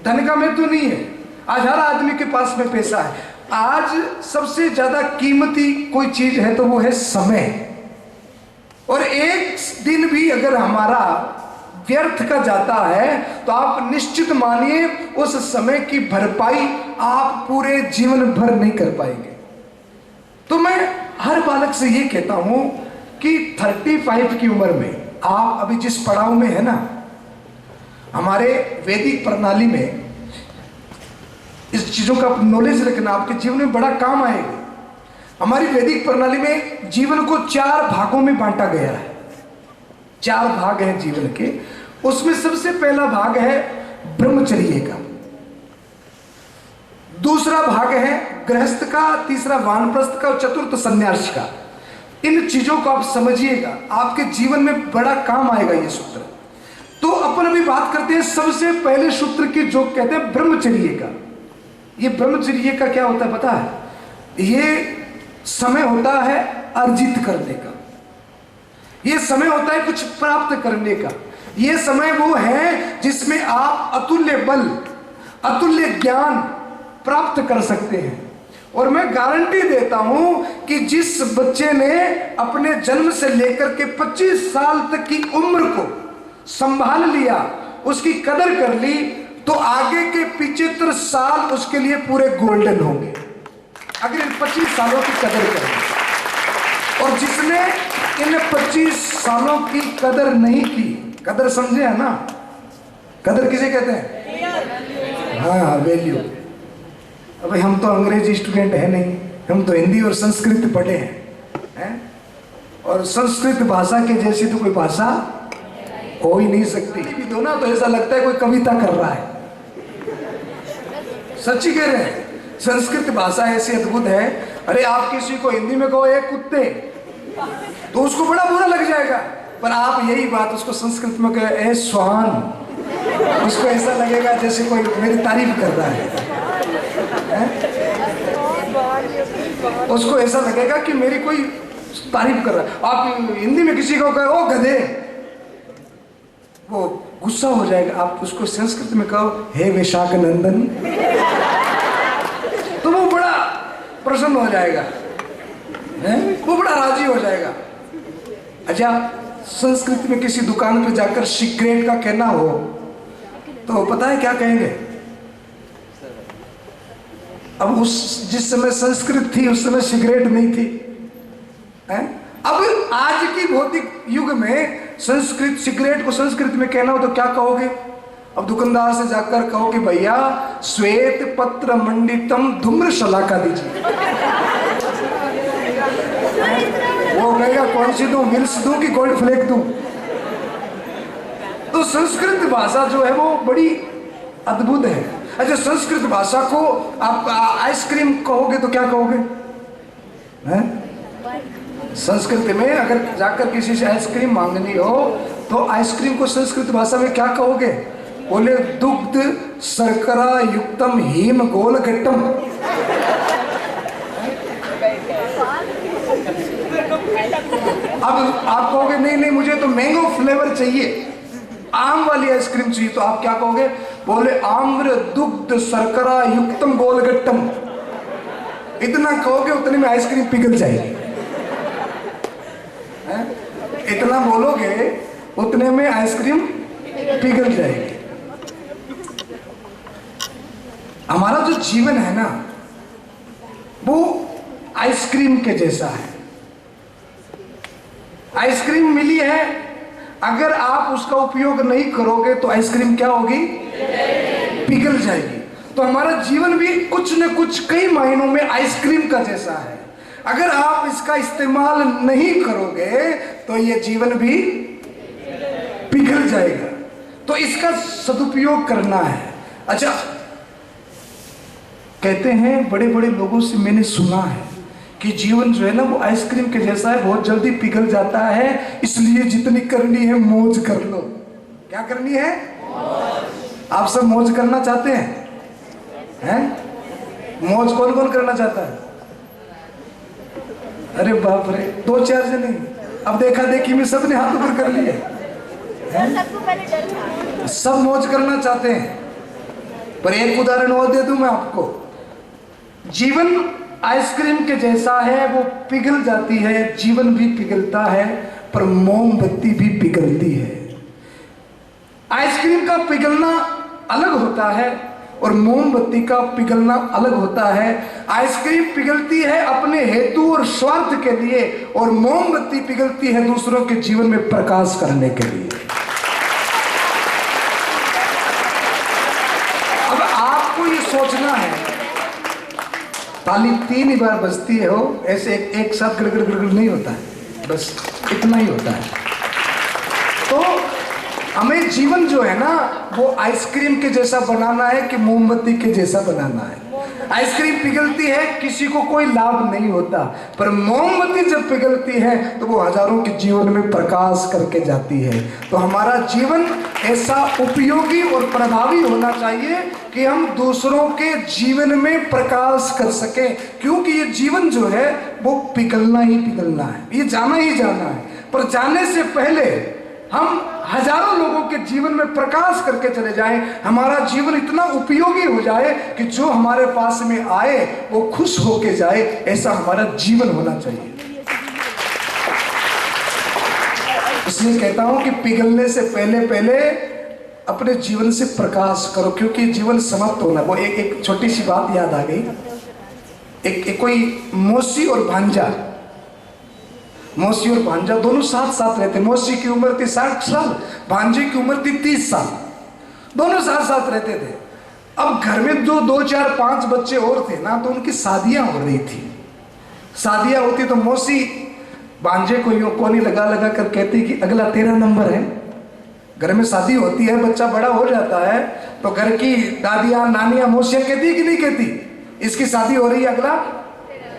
धन का महत्व नहीं है, आज हर आदमी के पास में पैसा है। आज सबसे ज्यादा कीमती कोई चीज है तो वो है समय। और एक दिन भी अगर हमारा व्यर्थ का जाता है तो आप निश्चित मानिए उस समय की भरपाई आप पूरे जीवन भर नहीं कर पाएंगे। तो मैं हर बालक से ये कहता हूं कि 35 की उम्र में आप अभी जिस पड़ाव में है ना, हमारे वैदिक प्रणाली में इस चीजों का नॉलेज रखना आपके जीवन में बड़ा काम आएगा। हमारी वैदिक प्रणाली में जीवन को 4 भागों में बांटा गया है। 4 भाग हैं जीवन के। उसमें सबसे पहला भाग है ब्रह्मचर्य का, दूसरा भाग है गृहस्थ का, तीसरा वानप्रस्थ का और चतुर्थ संन्यास का। इन चीजों को आप समझिएगा, आपके जीवन में बड़ा काम आएगा ये सूत्र। तो अपन अभी बात करते हैं सबसे पहले सूत्र की, जो कहते हैं ब्रह्मचर्य का। ये ब्रह्मचर्य का क्या होता है पता है? ये समय होता है अर्जित करने का, ये समय होता है कुछ प्राप्त करने का। ये समय वो है जिसमें आप अतुल्य बल, अतुल्य ज्ञान प्राप्त कर सकते हैं। और मैं गारंटी देता हूं कि जिस बच्चे ने अपने जन्म से लेकर के 25 साल तक की उम्र को संभाल लिया, उसकी कदर कर ली, तो आगे के 75 साल उसके लिए पूरे गोल्डन होंगे अगर इन 25 सालों की कदर करें। और जिसने इन 25 सालों की कदर नहीं की, कदर समझे है ना, कदर किसे कहते हैं? हाँ, वैल्यू। अबे हम तो अंग्रेजी स्टूडेंट है नहीं, हम तो हिंदी और संस्कृत पढ़े हैं? और संस्कृत भाषा के जैसी तो कोई भाषा हो ही नहीं सकती। भी दो ना तो ऐसा लगता है कोई कविता कर रहा है। सच्ची कह रहे हैं, संस्कृत भाषा ऐसी अद्भुत है। अरे आप किसी को हिंदी में कहो एक कुत्ते, तो उसको बड़ा बुरा लग जाएगा, पर आप यही बात उसको संस्कृत में कहे ए स्वान, उसको ऐसा लगेगा जैसे कोई मेरी तारीफ कर रहा है। उसको ऐसा लगेगा कि मेरी कोई तारीफ कर रहा है। आप हिंदी में किसी को कहे ओ गधे, वो गुस्सा हो जाएगा। आप उसको संस्कृत में कहो हे वैशाख नंदन, तो वो बड़ा प्रसन्न हो जाएगा, वो बड़ा राजी हो जाएगा। अच्छा, संस्कृत में किसी दुकान पे जाकर सिगरेट का कहना हो तो पता है क्या कहेंगे? अब उस जिस समय संस्कृत थी उस समय सिगरेट नहीं थी, हैं? अब आज की भौतिक युग में संस्कृत सिगरेट को संस्कृत में कहना हो तो क्या कहोगे? अब दुकानदार से जाकर कहो कि भैया श्वेत पत्र मंडितम धूम्र शलाका दीजिए, वो कहेगा कौन सी दूं, मिल्स दूं कि गोल्ड फ्लेक दूं? तो संस्कृत भाषा जो है वो बड़ी अद्भुत है। अच्छा, संस्कृत भाषा को आप आइसक्रीम कहोगे तो क्या कहोगे? हैं? संस्कृत में अगर जाकर किसी से आइसक्रीम मांगनी हो तो आइसक्रीम को संस्कृत भाषा में क्या कहोगे? बोले दुग्ध शर्करा युक्तम हीम गोल घट्टम। अब आप कहोगे नहीं नहीं मुझे तो मैंगो फ्लेवर चाहिए, आम वाली आइसक्रीम चाहिए, तो आप क्या कहोगे? बोले आम्र दुग्ध शर्करा युक्तम गोलगट्टम। इतना कहोगे उतने में आइसक्रीम पिघल जाएगी। इतना बोलोगे उतने में आइसक्रीम पिघल जाएगी। हमारा जो जीवन है ना वो आइसक्रीम के जैसा है। आइसक्रीम मिली है, अगर आप उसका उपयोग नहीं करोगे तो आइसक्रीम क्या होगी? पिघल जाएगी। तो हमारा जीवन भी कुछ न कुछ कई मायनों में आइसक्रीम का जैसा है। अगर आप इसका इस्तेमाल नहीं करोगे तो ये जीवन भी पिघल जाएगा। तो इसका सदुपयोग करना है। अच्छा, कहते हैं बड़े बड़े लोगों से मैंने सुना है कि जीवन जो है ना वो आइसक्रीम के जैसा है, बहुत जल्दी पिघल जाता है, इसलिए जितनी करनी है मौज कर लो। क्या करनी है? आप सब मौज करना चाहते हैं? मौज कौन कौन करना चाहता है? अरे बाप रे, 2-4 जने। अब देखा देखी में सबने हाथ ऊपर कर लिए। सब मौज करना चाहते हैं, पर एक उदाहरण और दे दूं मैं आपको। जीवन आइसक्रीम के जैसा है, वो पिघल जाती है, जीवन भी पिघलता है। पर मोमबत्ती भी पिघलती है। आइसक्रीम का पिघलना अलग होता है और मोमबत्ती का पिघलना अलग होता है। आइसक्रीम पिघलती है अपने हेतु और स्वार्थ के लिए, और मोमबत्ती पिघलती है दूसरों के जीवन में प्रकाश करने के लिए। अब आपको ये सोचना है, ताली 3 ही बार बजती है हो, ऐसे एक साथ गड़गड़ गड़गड़ नहीं होता है, बस इतना ही होता है। तो हमें जीवन जो है ना वो आइसक्रीम के जैसा बनाना है कि मोमबत्ती के जैसा बनाना है। आइसक्रीम पिघलती है, किसी को कोई लाभ नहीं होता, पर मोमबत्ती जब पिघलती है तो वो हजारों के जीवन में प्रकाश करके जाती है। तो हमारा जीवन ऐसा उपयोगी और प्रभावी होना चाहिए कि हम दूसरों के जीवन में प्रकाश कर सकें, क्योंकि ये जीवन जो है वो पिघलना ही पिघलना है, ये जाना ही जाना है। पर जाने से पहले हम हजारों लोगों के जीवन में प्रकाश करके चले जाएं, हमारा जीवन इतना उपयोगी हो जाए कि जो हमारे पास में आए वो खुश होके जाए, ऐसा हमारा जीवन होना चाहिए। इसलिए कहता हूं कि पिघलने से पहले पहले अपने जीवन से प्रकाश करो, क्योंकि जीवन समाप्त होना। वो एक छोटी सी बात याद आ गई। एक कोई मौसी और भांजा, मौसी और भांजा दोनों साथ साथ रहते। मौसी की उम्र थी 60 साल, भांजे की उम्र थी 30 साल, दोनों साथ साथ रहते थे। अब घर में जो 2, 4, 5 बच्चे और थे ना, तो उनकी शादियां हो रही थी। शादियां होती तो मौसी भांजे को यूं कोनी लगा लगा कर कहती कि अगला तेरा नंबर है। घर में शादी होती है, बच्चा बड़ा हो जाता है, तो घर की दादियां, नानियां, मौसियां कहती कि नहीं कहती, इसकी शादी हो रही है, अगला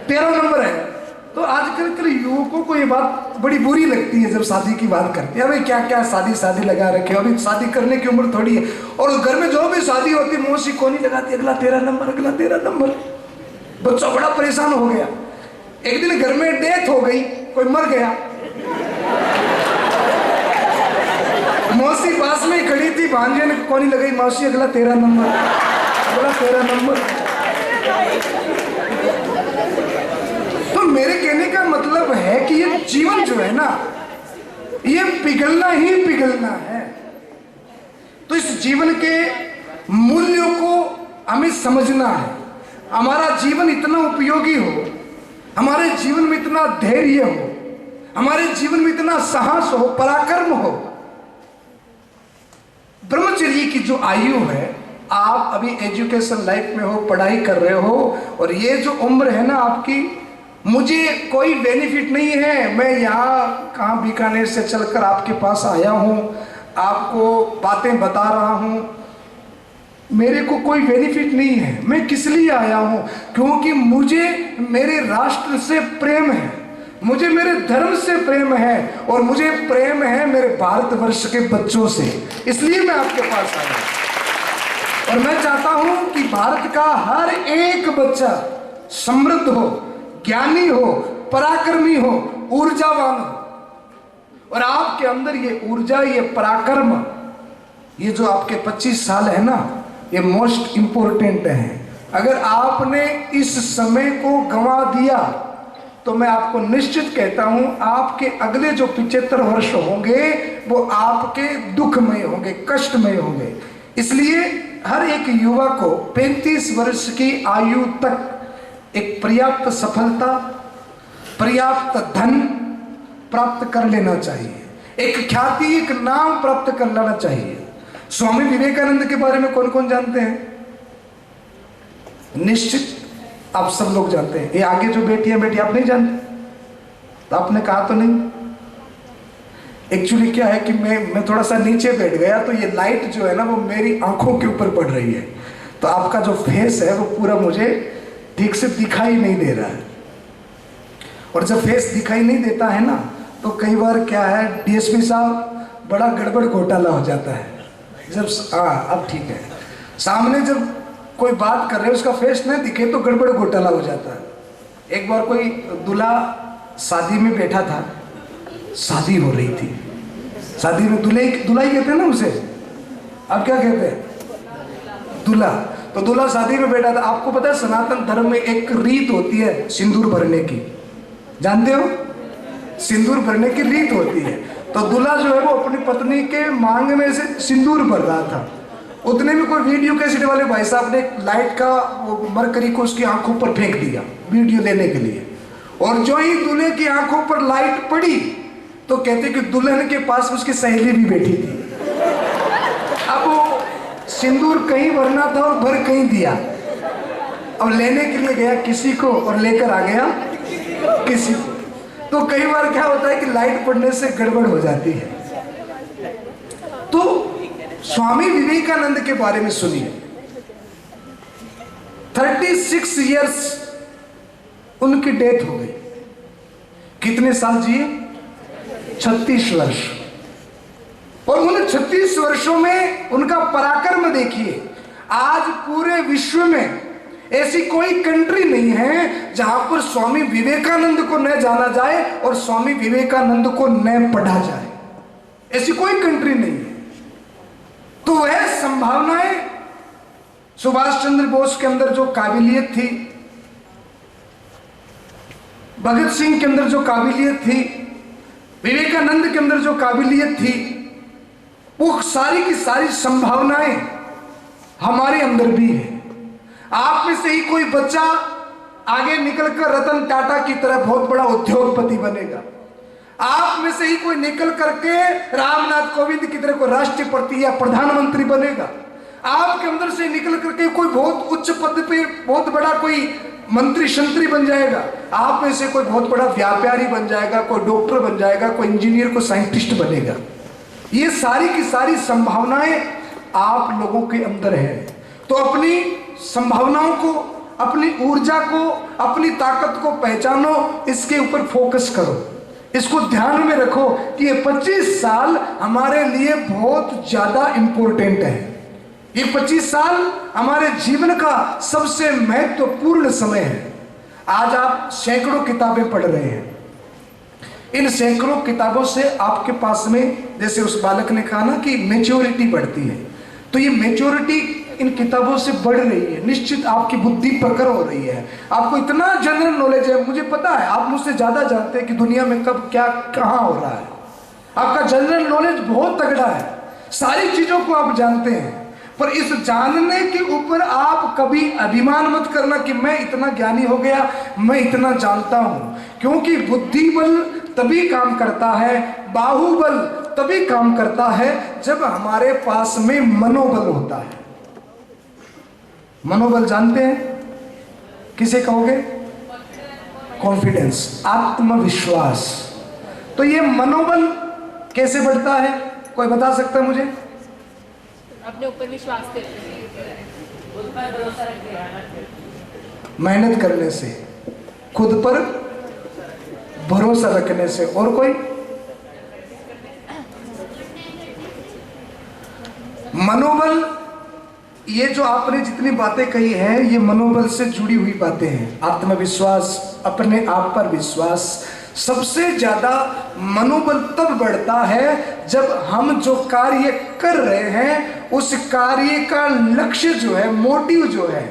13 नंबर है। तो आजकल के युवकों को ये बात बड़ी बुरी लगती है जब शादी की बात करते हैं। भाई क्या क्या शादी लगा रखे, अभी शादी करने की उम्र थोड़ी है। और घर में जो भी शादी होती है, मौसी कोनी लगाती, अगला 13 नंबर, अगला 13 नंबर। बच्चा बड़ा परेशान हो गया। एक दिन घर में डेथ हो गई, कोई मर गया, मौसी पास में खड़ी थी, भांजे ने कोनी लगाई, मौसी अगला 13 नंबर, अगला 13 नंबर। तो मेरे कहने का मतलब है कि ये जीवन जो है ना, ये पिघलना ही पिघलना है। तो इस जीवन के मूल्यों को हमें समझना है। हमारा जीवन इतना उपयोगी हो, हमारे जीवन में इतना धैर्य हो, हमारे जीवन में इतना साहस हो, पराक्रम हो। ब्रह्मचर्य की जो आयु है, आप अभी एजुकेशन लाइफ में हो, पढ़ाई कर रहे हो, और ये जो उम्र है ना आपकी, मुझे कोई बेनिफिट नहीं है। मैं यहाँ कहाँ बीकानेर से चलकर आपके पास आया हूँ, आपको बातें बता रहा हूँ, मेरे को कोई बेनिफिट नहीं है। मैं किस लिए आया हूँ? क्योंकि मुझे मेरे राष्ट्र से प्रेम है, मुझे मेरे धर्म से प्रेम है, और मुझे प्रेम है मेरे भारतवर्ष के बच्चों से। इसलिए मैं आपके पास आया हूँ। और मैं चाहता हूँ कि भारत का हर एक बच्चा समृद्ध हो, ज्ञानी हो, पराक्रमी हो, ऊर्जावान हो। और आपके अंदर ये ऊर्जा, ये पराक्रम, ये जो आपके 25 साल है ना, ये मोस्ट इंपोर्टेंट है। अगर आपने इस समय को गंवा दिया तो मैं आपको निश्चित कहता हूं, आपके अगले जो 75 वर्ष होंगे वो आपके दुखमय होंगे, कष्टमय होंगे। इसलिए हर एक युवा को 35 वर्ष की आयु तक एक पर्याप्त सफलता, पर्याप्त धन प्राप्त कर लेना चाहिए, एक ख्याति, एक नाम प्राप्त कर लेना चाहिए। स्वामी विवेकानंद के बारे में कौन कौन जानते हैं? निश्चित आप सब लोग जानते हैं। ये आगे जो बेटी आप नहीं जानते? तो आपने कहा तो नहीं। एक्चुअली क्या है कि मैं थोड़ा सा नीचे बैठ गया, तो ये लाइट जो है ना वो मेरी आंखों के ऊपर पड़ रही है, तो आपका जो फेस है वो पूरा मुझे ठीक से दिखाई नहीं दे रहा है। और जब फेस दिखाई नहीं देता है ना, तो कई बार क्या है, डीएसपी साहब बड़ा गड़बड़ घोटाला हो जाता है। जब अब ठीक है, सामने जब कोई बात कर रहे हैं उसका फेस नहीं दिखे तो गड़बड़ घोटाला हो जाता है। एक बार कोई दूल्हा शादी में बैठा था, शादी हो रही थी, शादी में दुल्हाई कहते हैं ना उसे, अब क्या कहते हैं? दूल्हा। तो दूल्हा शादी में बैठा था। आपको पता है सनातन धर्म में एक रीत होती है सिंदूर भरने की, जानते हो? सिंदूर भरने की रीत होती है। तो दूल्हा जो है वो अपनी पत्नी के मांग में से सिंदूर भर रहा था। उतने में कोई वीडियो कैसेट वाले भाई साहब ने लाइट का वो मरकरी को उसकी आंखों पर फेंक दिया वीडियो लेने के लिए, और जो ही दूल्हे की आंखों पर लाइट पड़ी तो कहते कि दुल्हन के पास उसकी सहेली भी बैठी थी। अब वो सिंदूर कहीं भरना था और भर कहीं दिया। अब लेने के लिए गया किसी को और लेकर आ गया किसी को। तो कई बार क्या होता है कि लाइट पड़ने से गड़बड़ हो जाती है। तो स्वामी विवेकानंद के बारे में सुनिए। 36 इयर्स उनकी डेथ हो गई। कितने साल जिए? 36 वर्ष। और उन 36 वर्षों में उनका पराक्रम देखिए। आज पूरे विश्व में ऐसी कोई कंट्री नहीं है जहां पर स्वामी विवेकानंद को न जाना जाए और स्वामी विवेकानंद को न पढ़ा जाए। ऐसी कोई कंट्री नहीं है। तो वह संभावनाएं, सुभाष चंद्र बोस के अंदर जो काबिलियत थी, भगत सिंह के अंदर जो काबिलियत थी, विवेकानंद के अंदर जो काबिलियत थी, वो सारी की सारी संभावनाएं हमारे अंदर भी है। आप में से ही कोई बच्चा आगे निकलकर रतन टाटा की तरह बहुत बड़ा उद्योगपति बनेगा। आप में से ही कोई निकल करके रामनाथ कोविंद की तरह कोई राष्ट्रपति या प्रधानमंत्री बनेगा। आपके अंदर से निकल करके कोई बहुत उच्च पद पे बहुत बड़ा कोई मंत्री शंत्री बन जाएगा। आप में से कोई बहुत बड़ा व्यापारी बन जाएगा, कोई डॉक्टर बन जाएगा, कोई इंजीनियर, कोई साइंटिस्ट बनेगा। ये सारी की सारी संभावनाएं आप लोगों के अंदर है। तो अपनी संभावनाओं को, अपनी ऊर्जा को, अपनी ताकत को पहचानो, इसके ऊपर फोकस करो, इसको ध्यान में रखो कि ये 25 साल हमारे लिए बहुत ज्यादा इंपॉर्टेंट है। ये 25 साल हमारे जीवन का सबसे महत्वपूर्ण समय है। आज आप सैकड़ों किताबें पढ़ रहे हैं। इन सैकड़ों किताबों से आपके पास में, जैसे उस बालक ने कहा ना कि मैच्योरिटी बढ़ती है, तो ये मैच्योरिटी इन किताबों से बढ़ रही है। निश्चित आपकी बुद्धि प्रखर हो रही है। आपको इतना जनरल नॉलेज है, मुझे पता है आप मुझसे ज्यादा जानते हैं कि दुनिया में कब क्या कहां हो रहा है। आपका जनरल नॉलेज बहुत तगड़ा है, सारी चीजों को आप जानते हैं। पर इस जानने के ऊपर आप कभी अभिमान मत करना कि मैं इतना ज्ञानी हो गया, मैं इतना जानता हूं। क्योंकि बुद्धि बल तभी काम करता है, बाहुबल तभी काम करता है जब हमारे पास में मनोबल होता है। मनोबल जानते हैं किसे कहोगे? कॉन्फिडेंस, आत्मविश्वास। तो ये मनोबल कैसे बढ़ता है, कोई बता सकता है मुझे? अपने ऊपर विश्वास करके, मेहनत करने से, खुद पर भरोसा रखने से। और कोई? मनोबल, ये जो आपने जितनी बातें कही हैं ये मनोबल से जुड़ी हुई बातें हैं। आत्मविश्वास, अपने आप पर विश्वास। सबसे ज्यादा मनोबल तब बढ़ता है जब हम जो कार्य कर रहे हैं उस कार्य का लक्ष्य जो है, मोटिव जो है,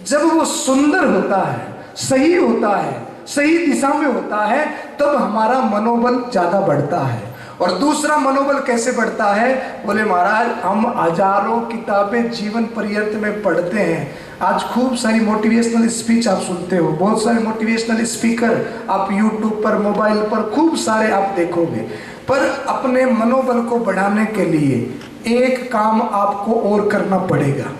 जब वो सुंदर होता है, सही होता है, सही दिशा में होता है, तब हमारा मनोबल ज्यादा बढ़ता है। और दूसरा मनोबल कैसे बढ़ता है? बोले महाराज हम हजारों किताबें जीवन पर्यंत में पढ़ते हैं। आज खूब सारी मोटिवेशनल स्पीच आप सुनते हो, बहुत सारे मोटिवेशनल स्पीकर आप यूट्यूब पर, मोबाइल पर खूब सारे आप देखोगे। पर अपने मनोबल को बढ़ाने के लिए एक काम आपको और करना पड़ेगा।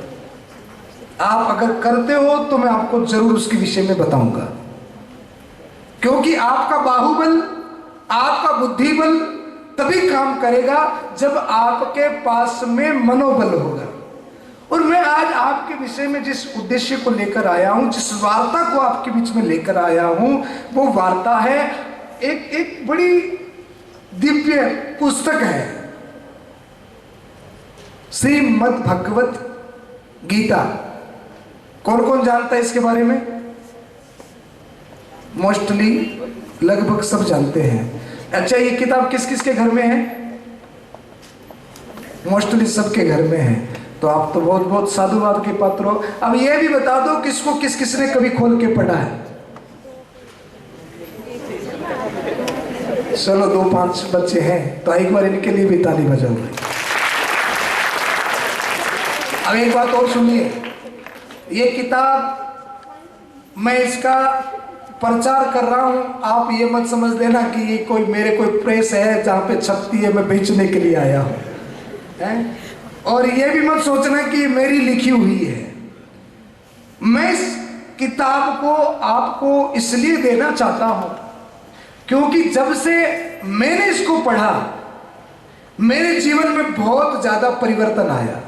आप अगर करते हो तो मैं आपको जरूर उसके विषय में बताऊंगा। क्योंकि आपका बाहुबल, आपका बुद्धिबल तभी काम करेगा जब आपके पास में मनोबल होगा। और मैं आज आपके विषय में जिस उद्देश्य को लेकर आया हूं, जिस वार्ता को आपके बीच में लेकर आया हूं, वो वार्ता है एक बड़ी दिव्य पुस्तक है, श्रीमद् भगवत गीता। कौन कौन जानता है इसके बारे में? मोस्टली लगभग सब जानते हैं। अच्छा, ये किताब किस किस के घर में है? मोस्टली सबके घर में है। तो आप तो बहुत बहुत साधुवाद के पात्र हो। अब ये भी बता दो किसको किस किसने कभी खोल के पढ़ा है? चलो 2-5 बच्चे हैं तो एक बार इनके लिए भी ताली बजाओ। अब एक बात और सुनिए, ये किताब मैं इसका प्रचार कर रहा हूं, आप ये मत समझ लेना कि ये कोई प्रेस है जहां पे छपती है मैं बेचने के लिए आया हूं, हैं? और ये भी मत सोचना कि मेरी लिखी हुई है। मैं इस किताब को आपको इसलिए देना चाहता हूं क्योंकि जब से मैंने इसको पढ़ा मेरे जीवन में बहुत ज्यादा परिवर्तन आया,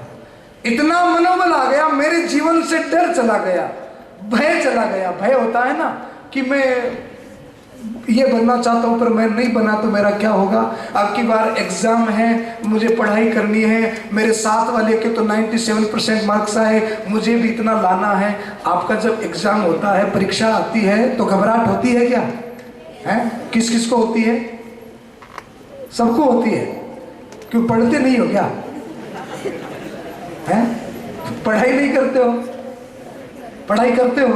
इतना मनोबल आ गया, मेरे जीवन से डर चला गया, भय चला गया। भय होता है ना कि मैं ये बनना चाहता हूं पर मैं नहीं बना तो मेरा क्या होगा, अब की बार एग्जाम है, मुझे पढ़ाई करनी है, मेरे साथ वाले के तो 97% मार्क्स आए, मुझे भी इतना लाना है। आपका जब एग्जाम होता है, परीक्षा आती है तो घबराहट होती है क्या है? किस किस को होती है? सबको होती है। क्यों पढ़ते नहीं हो क्या है? पढ़ाई नहीं करते हो? पढ़ाई करते हो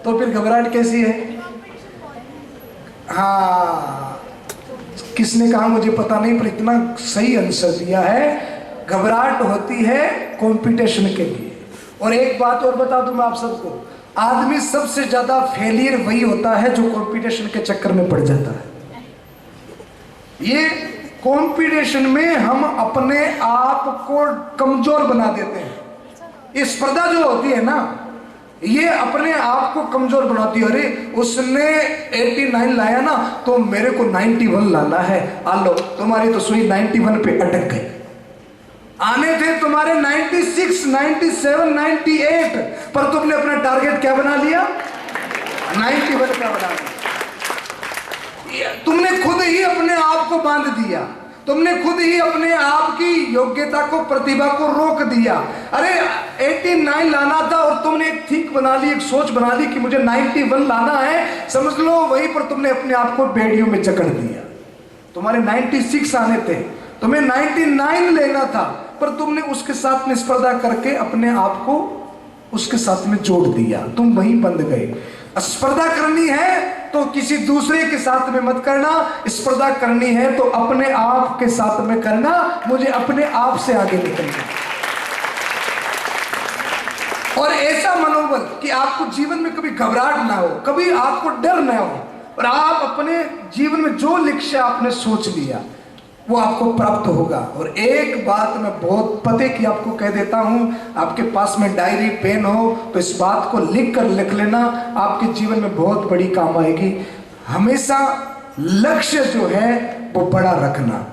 तो फिर घबराहट कैसी है? हाँ, किसने कहा मुझे पता नहीं पर इतना सही आंसर दिया है, घबराहट होती है कंपटीशन के लिए। और एक बात और बता दूं मैं आप सबको, आदमी सबसे ज्यादा फेलियर वही होता है जो कंपटीशन के चक्कर में पड़ जाता है। ये कंपटीशन में हम अपने आप को कमजोर बना देते हैं। ये स्पर्धा जो होती है ना, ये अपने आप को कमजोर बनाती है। अरे उसने 89 लाया ना तो मेरे को 91 लाना है, आ लो तुम्हारी तो सुई 91 पे अटक गई। आने थे तुम्हारे 96, 97, 98 पर तुमने अपना टारगेट क्या बना लिया? 91 क्या बना लिया? तुमने खुद ही अपने आप को बांध दिया, तुमने खुद ही अपने आप की योग्यता को, प्रतिभा को रोक दिया। अरे 89 लाना था और तुमने एक थिंक बना ली, एक सोच बना ली कि मुझे 91 लाना है, समझ लो वहीं पर तुमने अपने आप को बेड़ियों में जकड़ दिया। तुम्हारे 96 आने थे, तुम्हें 99 लेना था पर तुमने उसके साथ में स्पर्धा करके अपने आप को उसके साथ में जोड़ दिया, तुम वहीं बंद गए। स्पर्धा करनी है तो किसी दूसरे के साथ में मत करना, स्पर्धा करनी है तो अपने आप के साथ में करना। मुझे अपने आप से आगे निकलना और ऐसा मनोबल कि आपको जीवन में कभी घबराहट ना हो, कभी आपको डर ना हो, और आप अपने जीवन में जो लक्ष्य आपने सोच लिया वो आपको प्राप्त होगा। और एक बात मैं बहुत पते की आपको कह देता हूं, आपके पास में डायरी पेन हो तो इस बात को लिख कर लिख लेना, आपके जीवन में बहुत बड़ी काम आएगी। हमेशा लक्ष्य जो है वो बड़ा रखना।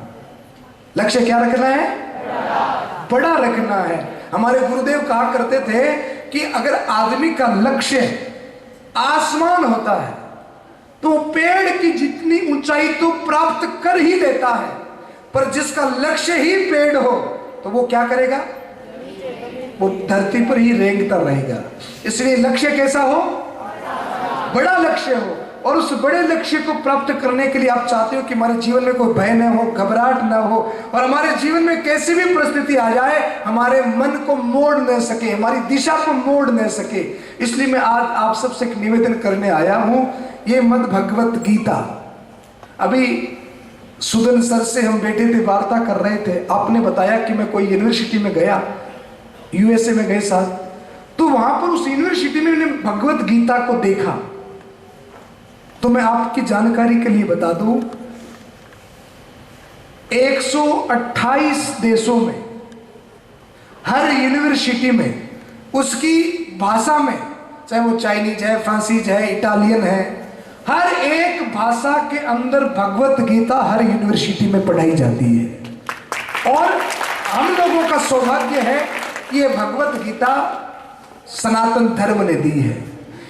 लक्ष्य क्या रखना है? बड़ा रखना है। हमारे गुरुदेव कहा करते थे कि अगर आदमी का लक्ष्य आसमान होता है तो पेड़ की जितनी ऊंचाई तो प्राप्त कर ही लेता है, पर जिसका लक्ष्य ही पेड़ हो तो वो क्या करेगा? वो धरती पर ही रेंगता रहेगा। इसलिए लक्ष्य कैसा हो? बड़ा लक्ष्य हो। और उस बड़े लक्ष्य को प्राप्त करने के लिए आप चाहते हो कि हमारे जीवन में कोई भय न हो, घबराहट न हो, और हमारे जीवन में कैसी भी परिस्थिति आ जाए हमारे मन को मोड़ न सके, हमारी दिशा को मोड़ न सके। इसलिए मैं आज आप सबसे एक निवेदन करने आया हूं। ये मद भगवत गीता, अभी सुदन सर से हम बैठे थे, वार्ता कर रहे थे, आपने बताया कि मैं कोई यूनिवर्सिटी में गया, यूएसए में गए साथ, तो वहां पर उस यूनिवर्सिटी में मैंने भगवत गीता को देखा। तो मैं आपकी जानकारी के लिए बता दूं, 128 देशों में, हर यूनिवर्सिटी में उसकी भाषा में, चाहे वो चाइनीज है, फ्रांसीज है, इटालियन है, हर एक भाषा के अंदर भगवत गीता हर यूनिवर्सिटी में पढ़ाई जाती है। और हम लोगों का सौभाग्य है कि ये भगवत गीता सनातन धर्म ने दी है,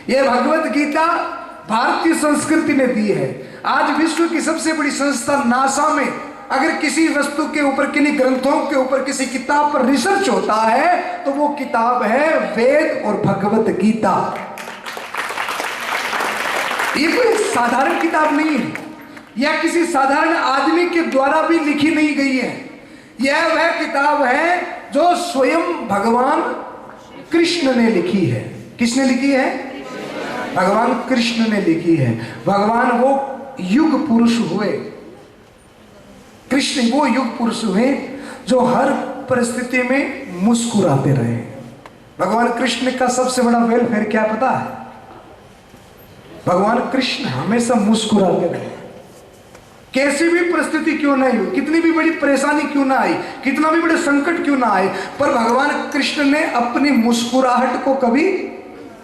ये भगवत गीता भारतीय संस्कृति ने दी है। आज विश्व की सबसे बड़ी संस्था नासा में अगर किसी वस्तु के ऊपर, किन्हीं ग्रंथों के ऊपर, किसी किताब पर रिसर्च होता है तो वो किताब है वेद और भगवत गीता। ये कोई साधारण किताब नहीं है, या किसी साधारण आदमी के द्वारा भी लिखी नहीं गई है। यह वह किताब है जो स्वयं भगवान कृष्ण ने लिखी है। किसने लिखी है? भगवान कृष्ण ने लिखी है। भगवान वो युग पुरुष हुए कृष्ण वो युग पुरुष हुए जो हर परिस्थिति में मुस्कुराते रहे। भगवान कृष्ण का सबसे बड़ा वेलफेयर क्या पता है? भगवान कृष्ण हमेशा मुस्कुराते रहे, कैसी भी परिस्थिति क्यों नहीं हुई, कितनी भी बड़ी परेशानी क्यों ना आई, कितना भी बड़े संकट क्यों ना आए, पर भगवान कृष्ण ने अपनी मुस्कुराहट को कभी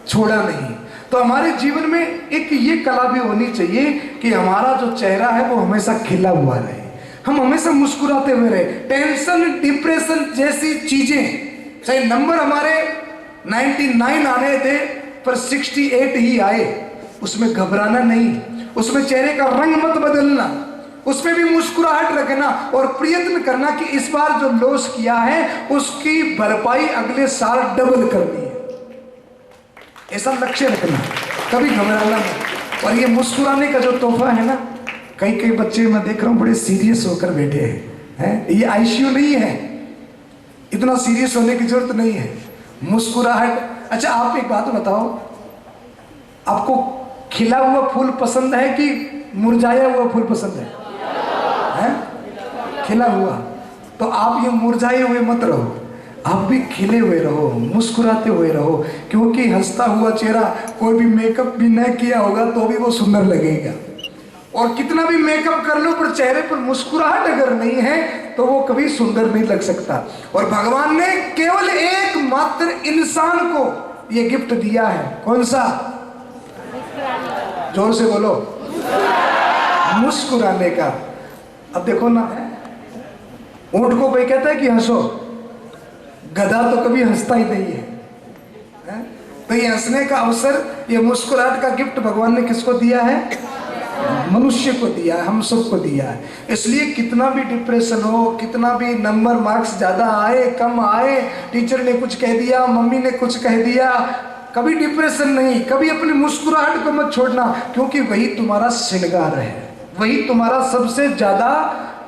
छोड़ा नहीं। तो हमारे जीवन में एक ये कला भी होनी चाहिए कि हमारा जो चेहरा है वो हमेशा खिला हुआ रहे, हम हमेशा मुस्कुराते हुए रहे। टेंशन, डिप्रेशन जैसी चीजें, चाहे नंबर हमारे 99 आने थे पर 68 ही आए, उसमें घबराना नहीं, उसमें चेहरे का रंग मत बदलना, उसमें भी मुस्कुराहट रखना और प्रयत्न करना कि इस बार जो लॉस किया है उसकी भरपाई अगले साल डबल करनी है। ऐसा लक्ष्य रखना, कभी घबराना नहीं। और ये मुस्कुराने का जो तोहफा है ना, कई बच्चे मैं देख रहा हूं बड़े सीरियस होकर बैठे हैं। ये आईसीयू नहीं है, इतना सीरियस होने की जरूरत नहीं है। मुस्कुराहट। अच्छा आप एक बात बताओ, आपको खिला हुआ फूल पसंद है कि मुरझाया हुआ फूल पसंद है? खिला हुआ। तो आप ये मुरझाए हुए मत रहो, आप भी खिले हुए रहो, मुस्कुराते हुए रहो, क्योंकि हंसता हुआ चेहरा कोई भी मेकअप भी न किया होगा तो भी वो सुंदर लगेगा, और कितना भी मेकअप कर लो पर चेहरे पर मुस्कुराहट अगर नहीं है तो वो कभी सुंदर नहीं लग सकता। और भगवान ने केवल एकमात्र इंसान को ये गिफ्ट दिया है, कौन सा? जोर से बोलो, मुस्कुराने का। अब देखो ना, ऊंट को कोई कहता है कि हंसो, गधा तो कभी हंसता ही नहीं है। तो ये हंसने का अवसर, ये मुस्कुराहट का गिफ्ट भगवान ने किसको दिया है? मनुष्य को दिया है, हम सबको दिया है। इसलिए कितना भी डिप्रेशन हो, कितना भी नंबर मार्क्स ज्यादा आए कम आए, टीचर ने कुछ कह दिया, मम्मी ने कुछ कह दिया, कभी डिप्रेशन नहीं, कभी अपनी मुस्कुराहट को मत छोड़ना, क्योंकि वही तुम्हारा श्रृंगार है, वही तुम्हारा सबसे ज्यादा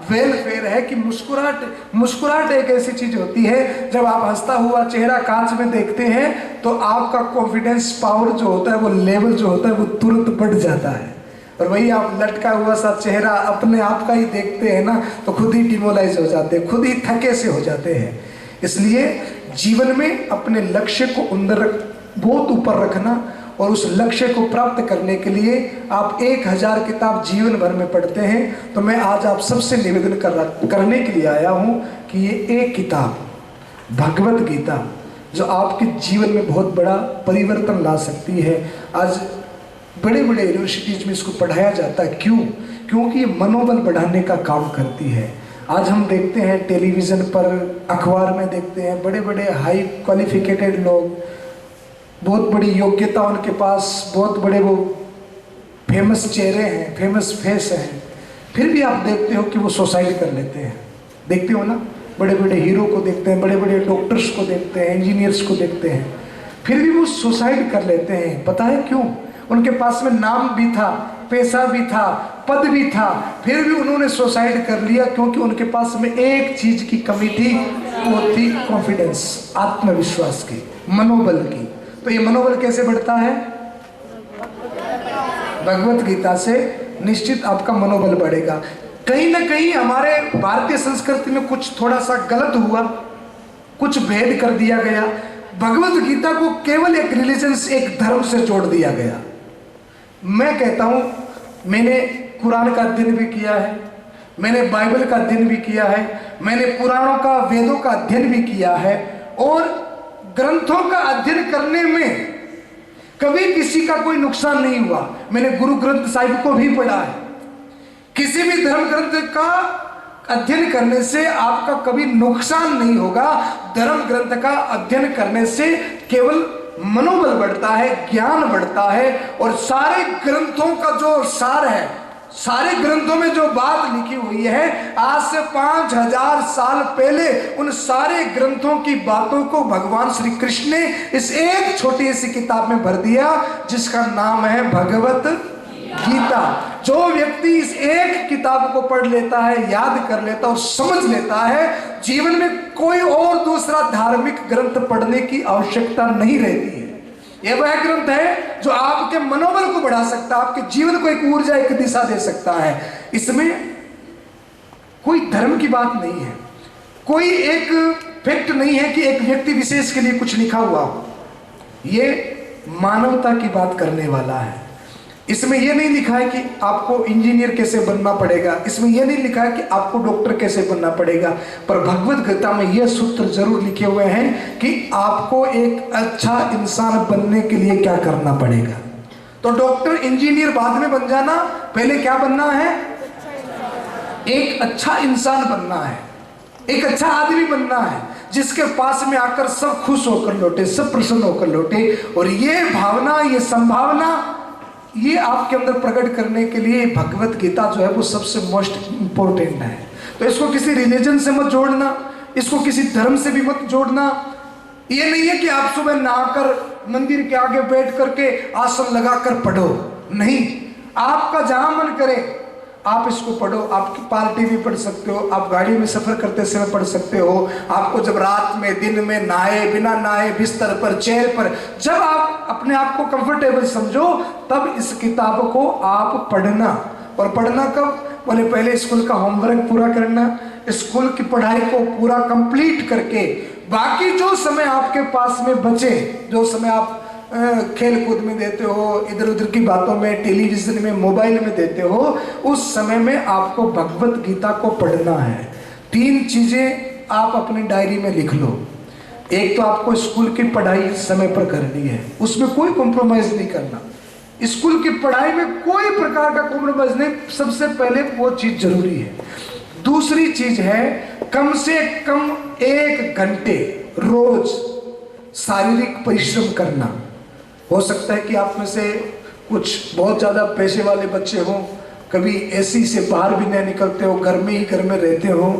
वेलफेयर है। कि मुस्कुराहट एक ऐसी चीज होती है, जब आप हंसता हुआ चेहरा कांच में देखते हैं तो आपका कॉन्फिडेंस पावर जो होता है, वो लेवल जो होता है वो तुरंत बढ़ जाता है। और वही आप लटका हुआ सा चेहरा अपने आप का ही देखते हैं ना, तो खुद ही डिमोलाइज हो जाते हैं, खुद ही थके से हो जाते हैं। इसलिए जीवन में अपने लक्ष्य को अंदर बहुत ऊपर रखना, और उस लक्ष्य को प्राप्त करने के लिए आप 1000 किताब जीवन भर में पढ़ते हैं। तो मैं आज आप सबसे निवेदन करने के लिए आया हूँ कि ये एक किताब भगवत गीता, जो आपके जीवन में बहुत बड़ा परिवर्तन ला सकती है। आज बड़े बड़े यूनिवर्सिटीज में इसको पढ़ाया जाता है, क्यों? क्योंकि ये मनोबल बढ़ाने का काम करती है। आज हम देखते हैं टेलीविज़न पर, अखबार में देखते हैं, बड़े बड़े हाई क्वालिफिकेटेड लोग, बहुत बड़ी योग्यता उनके पास, बहुत बड़े वो फेमस चेहरे हैं, फेमस फेस हैं, फिर भी आप देखते हो कि वो सुसाइड कर लेते हैं। देखते हो ना, बड़े बड़े हीरो को देखते हैं, बड़े बड़े डॉक्टर्स को देखते हैं, इंजीनियर्स को देखते हैं, फिर भी वो सुसाइड कर लेते हैं। पता है क्यों? उनके पास में नाम भी था, पैसा भी था, पद भी था, फिर भी उन्होंने सुसाइड कर लिया, क्योंकि उनके पास में एक चीज की कमी थी, वो थी कॉन्फिडेंस, आत्मविश्वास की, मनोबल की। तो ये मनोबल कैसे बढ़ता है? भगवत गीता से निश्चित आपका मनोबल बढ़ेगा। कहीं ना कहीं हमारे भारतीय संस्कृति में कुछ थोड़ा सा गलत हुआ, कुछ भेद कर दिया गया। भगवत गीता को केवल एक रिलीजन, एक धर्म से जोड़ दिया गया। मैं कहता हूं, मैंने कुरान का अध्ययन भी किया है, मैंने बाइबल का अध्ययन भी किया है, मैंने पुराणों का, वेदों का अध्ययन भी किया है, और ग्रंथों का अध्ययन करने में कभी किसी का कोई नुकसान नहीं हुआ। मैंने गुरु ग्रंथ साहिब को भी पढ़ा है। किसी भी धर्म ग्रंथ का अध्ययन करने से आपका कभी नुकसान नहीं होगा। धर्म ग्रंथ का अध्ययन करने से केवल मनोबल बढ़ता है, ज्ञान बढ़ता है, और सारे ग्रंथों का जो सार है, सारे ग्रंथों में जो बात लिखी हुई है, आज से 5000 साल पहले उन सारे ग्रंथों की बातों को भगवान श्री कृष्ण ने इस एक छोटी सी किताब में भर दिया, जिसका नाम है भगवत गीता। जो व्यक्ति इस एक किताब को पढ़ लेता है, याद कर लेता और समझ लेता है, जीवन में कोई और दूसरा धार्मिक ग्रंथ पढ़ने की आवश्यकता नहीं रहती है। यह वह ग्रंथ है जो आपके मनोबल को बढ़ा सकता है, आपके जीवन को एक ऊर्जा, एक दिशा दे सकता है। इसमें कोई धर्म की बात नहीं है, कोई एक फैक्ट नहीं है कि एक व्यक्ति विशेष के लिए कुछ लिखा हुआ हो। ये मानवता की बात करने वाला है। इसमें यह नहीं लिखा है कि आपको इंजीनियर कैसे बनना पड़ेगा, इसमें यह नहीं लिखा है कि आपको डॉक्टर कैसे बनना पड़ेगा, पर भगवत गीता में यह सूत्र जरूर लिखे हुए हैं कि आपको एक अच्छा इंसान बनने के लिए क्या करना पड़ेगा। तो डॉक्टर इंजीनियर बाद में बन जाना, पहले क्या बनना है? एक अच्छा इंसान बनना है, एक अच्छा आदमी बनना है, जिसके पास में आकर सब खुश होकर लौटे, सब प्रसन्न होकर लौटे। और ये भावना, ये संभावना, ये आपके अंदर प्रकट करने के लिए भगवत गीता जो है वो सबसे मोस्ट इंपॉर्टेंट है। तो इसको किसी रिलीजन से मत जोड़ना, इसको किसी धर्म से भी मत जोड़ना। ये नहीं है कि आप सुबह नहाकर मंदिर के आगे बैठ करके आसन लगाकर पढ़ो, नहीं, आपका जहां मन करे आप इसको पढ़ो। आपकी पार्टी भी पढ़ सकते हो, आप गाड़ी में सफर करते समय पढ़ सकते हो, आपको जब रात में, दिन में, नहाए बिना नहाए, बिस्तर पर, चेयर पर, जब आप अपने आप को कंफर्टेबल समझो तब इस किताब को आप पढ़ना। और पढ़ना कब? बोले पहले स्कूल का होमवर्क पूरा करना, स्कूल की पढ़ाई को पूरा कंप्लीट करके बाकी जो समय आपके पास में बचे, जो समय आप खेल कूद में देते हो, इधर उधर की बातों में, टेलीविजन में, मोबाइल में देते हो, उस समय में आपको भगवत गीता को पढ़ना है। 3 चीजें आप अपनी डायरी में लिख लो। एक तो आपको स्कूल की पढ़ाई समय पर करनी है, उसमें कोई कॉम्प्रोमाइज नहीं करना। स्कूल की पढ़ाई में कोई प्रकार का कॉम्प्रोमाइज नहीं, सबसे पहले वो चीज जरूरी है। दूसरी चीज है कम से कम 1 घंटे रोज शारीरिक परिश्रम करना। हो सकता है कि आप में से कुछ बहुत ज़्यादा पैसे वाले बच्चे हों, कभी एसी से बाहर भी नहीं निकलते हो, घर में ही घर में रहते हो,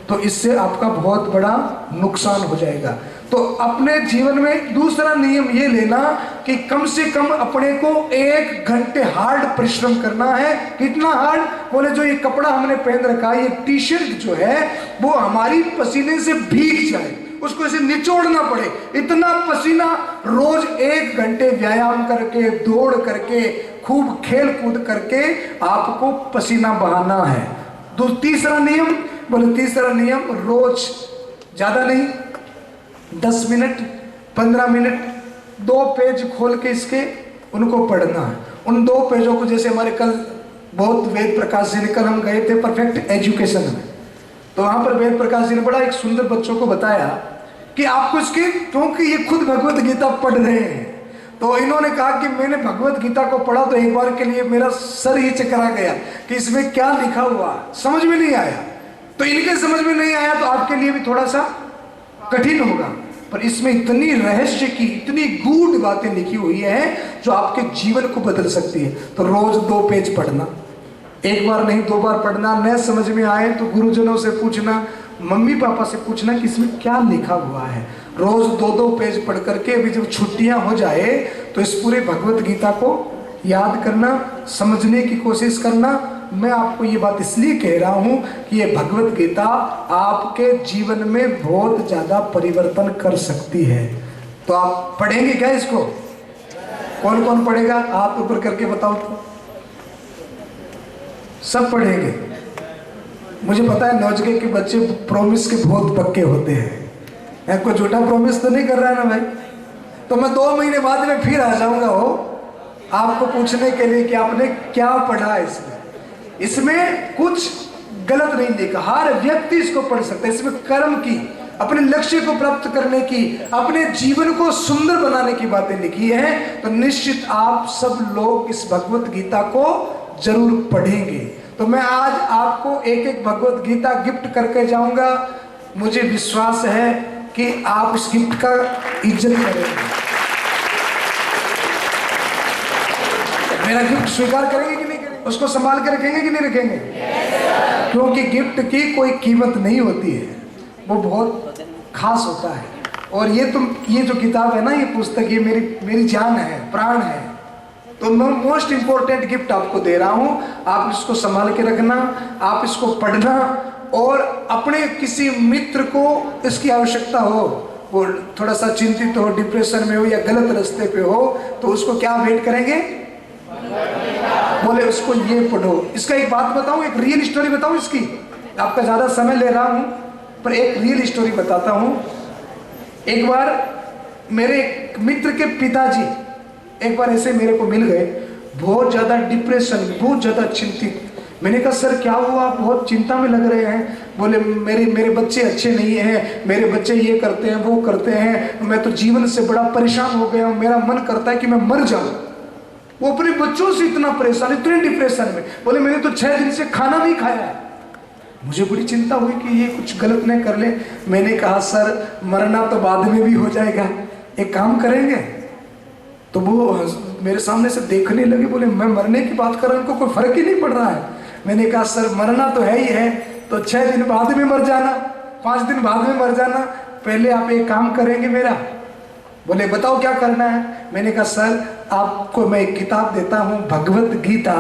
तो इससे आपका बहुत बड़ा नुकसान हो जाएगा। तो अपने जीवन में दूसरा नियम ये लेना कि कम से कम अपने को 1 घंटे हार्ड परिश्रम करना है। कितना हार्ड? बोले जो ये कपड़ा हमने पहन रखा है, ये टी शर्ट जो है वो हमारी पसीने से भीग जाए, उसको ऐसे निचोड़ना पड़े, इतना पसीना रोज 1 घंटे व्यायाम करके, दौड़ करके, खूब खेल कूद करके आपको पसीना बहाना है। तीसरा नियम, बोले तीसरा नियम रोज ज्यादा नहीं, 10 मिनट 15 मिनट 2 पेज खोल के इसके उनको पढ़ना है। उन 2 पेजों को, जैसे हमारे कल बहुत वेद प्रकाश जी ने, कल हम गए थे परफेक्ट एजुकेशन में, तो वहां पर वेद प्रकाश जी ने बड़ा एक सुंदर बच्चों को बताया कि आपको इसके, क्योंकि ये खुद भगवत गीता पढ़ रहे हैं, तो इन्होंने कहा कि मैंने भगवत गीता को पढ़ा तो एक बार के लिए मेरा सर ही चकरा गया कि इसमें क्या लिखा हुआ, समझ में नहीं आया। तो इनके समझ में नहीं आया तो आपके लिए भी थोड़ा सा कठिन होगा, पर इसमें इतनी रहस्य की, इतनी गूढ़ बातें लिखी हुई है जो आपके जीवन को बदल सकती है। तो रोज 2 पेज पढ़ना, 1 बार नहीं 2 बार पढ़ना। न समझ में आए तो गुरुजनों से पूछना, मम्मी पापा से पूछना कि इसमें क्या लिखा हुआ है। रोज 2-2 पेज पढ़ करके अभी जब छुट्टियां हो जाए तो इस पूरे भगवत गीता को याद करना, समझने की कोशिश करना। मैं आपको ये बात इसलिए कह रहा हूं कि ये भगवत गीता आपके जीवन में बहुत ज्यादा परिवर्तन कर सकती है। तो आप पढ़ेंगे क्या इसको? कौन कौन पढ़ेगा? हाथ ऊपर करके बताओ तो। सब पढ़ेंगे? मुझे पता है नौजवान के बच्चे प्रॉमिस के बहुत पक्के होते हैं, कोई झूठा प्रॉमिस तो नहीं कर रहा है ना भाई? तो मैं 2 महीने बाद में फिर आ जाऊंगा आपको पूछने के लिए कि आपने क्या पढ़ा है। इसमें कुछ गलत नहीं लिखा, हर व्यक्ति इसको पढ़ सकता है। इसमें कर्म की, अपने लक्ष्य को प्राप्त करने की, अपने जीवन को सुंदर बनाने की बातें लिखी है। तो निश्चित आप सब लोग इस भगवत गीता को जरूर पढ़ेंगे। तो मैं आज आपको एक भगवत गीता गिफ्ट करके जाऊंगा। मुझे विश्वास है कि आप इस गिफ्ट का इज्जत करेंगे। मेरा गिफ्ट स्वीकार करेंगे कि नहीं करेंगे? उसको संभाल के रखेंगे कि नहीं रखेंगे? क्योंकि गिफ्ट की कोई कीमत नहीं होती है, वो बहुत खास होता है। और ये जो किताब है ना, ये पुस्तक, ये मेरी जान है, प्राण है। तो मैं मोस्ट इंपॉर्टेंट गिफ्ट आपको दे रहा हूं। आप इसको संभाल के रखना, आप इसको पढ़ना, और अपने किसी मित्र को इसकी आवश्यकता हो, वो थोड़ा सा चिंतित हो, डिप्रेशन में हो या गलत रास्ते पे हो, तो उसको क्या भेंट करेंगे? बोले उसको ये पढ़ो। इसका एक बात बताऊं, एक रियल स्टोरी बताऊं इसकी। आपका ज़्यादा समय ले रहा हूँ, पर एक रियल स्टोरी बताता हूँ। एक बार मेरे एक मित्र के पिताजी एक बार ऐसे मेरे को मिल गए, बहुत ज़्यादा डिप्रेशन, बहुत ज़्यादा चिंतित। मैंने कहा सर क्या हुआ, आप बहुत चिंता में लग रहे हैं। बोले मेरे बच्चे अच्छे नहीं हैं, मेरे बच्चे ये करते हैं वो करते हैं, मैं तो जीवन से बड़ा परेशान हो गया हूँ, मेरा मन करता है कि मैं मर जाऊँ। वो अपने बच्चों से इतना परेशान, इतने डिप्रेशन में। बोले मैंने तो 6 दिन से खाना नहीं खाया है। मुझे बड़ी चिंता हुई कि ये कुछ गलत नहीं कर ले। मैंने कहा सर मरना तो बाद में भी हो जाएगा, एक काम करेंगे। तो वो मेरे सामने से देखने लगे, बोले मैं मरने की बात कर रहा हूँ, उनको कोई फर्क ही नहीं पड़ रहा है। मैंने कहा सर मरना तो है ही है, तो 6 दिन बाद में मर जाना, 5 दिन बाद में मर जाना, पहले आप एक काम करेंगे मेरा। बोले बताओ क्या करना है। मैंने कहा सर आपको मैं एक किताब देता हूँ, भगवत गीता,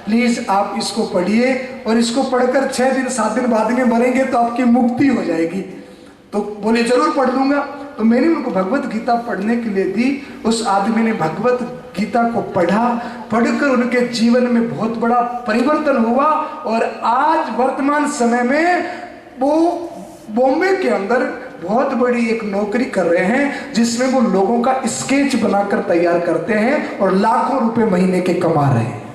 प्लीज आप इसको पढ़िए, और इसको पढ़कर 6 दिन 7 दिन बाद में मरेंगे तो आपकी मुक्ति हो जाएगी। तो बोले जरूर पढ़ लूंगा। तो मैंने उनको भगवत गीता पढ़ने के लिए दी। उस आदमी ने भगवत गीता को पढ़ा, पढ़कर उनके जीवन में बहुत बड़ा परिवर्तन हुआ, और आज वर्तमान समय में वो बॉम्बे के अंदर बहुत बड़ी एक नौकरी कर रहे हैं, जिसमें वो लोगों का स्केच बनाकर तैयार करते हैं और लाखों रुपए महीने के कमा रहे हैं।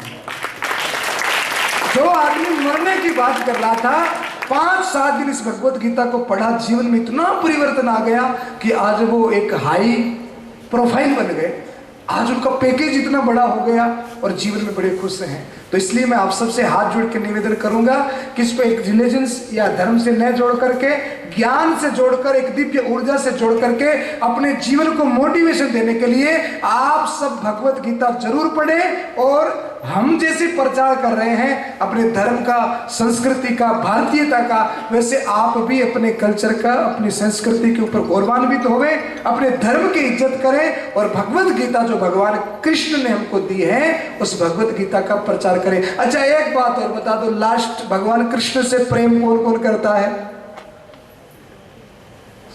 जो आदमी मरने की बात कर रहा था, 5-7 दिन इस भगवत गीता को पढ़ा, जीवन में इतना परिवर्तन आ गया कि आज वो एक हाई प्रोफाइल बन गए। आज उनका पैकेज इतना बड़ा हो गया और जीवन में बड़े खुश हैं। तो इसलिए मैं आप सबसे हाथ जोड़ के निवेदन करूंगा कि इसको एक रिलीजन्स या धर्म से न जोड़ करके, ज्ञान से जोड़कर, एक दिव्य ऊर्जा से जोड़ करके अपने जीवन को मोटिवेशन देने के लिए आप सब भगवत गीता जरूर पढ़ें। और हम जैसे प्रचार कर रहे हैं अपने धर्म का, संस्कृति का, भारतीयता का, वैसे आप भी अपने कल्चर का, अपनी संस्कृति के ऊपर गौरवान्वित होवे, अपने धर्म की इज्जत करें, और भगवत गीता जो भगवान कृष्ण ने हमको दी है उस भगवत गीता का प्रचार करें। अच्छा एक बात और बता दो, लास्ट, भगवान कृष्ण से प्रेम कौन कौन करता है?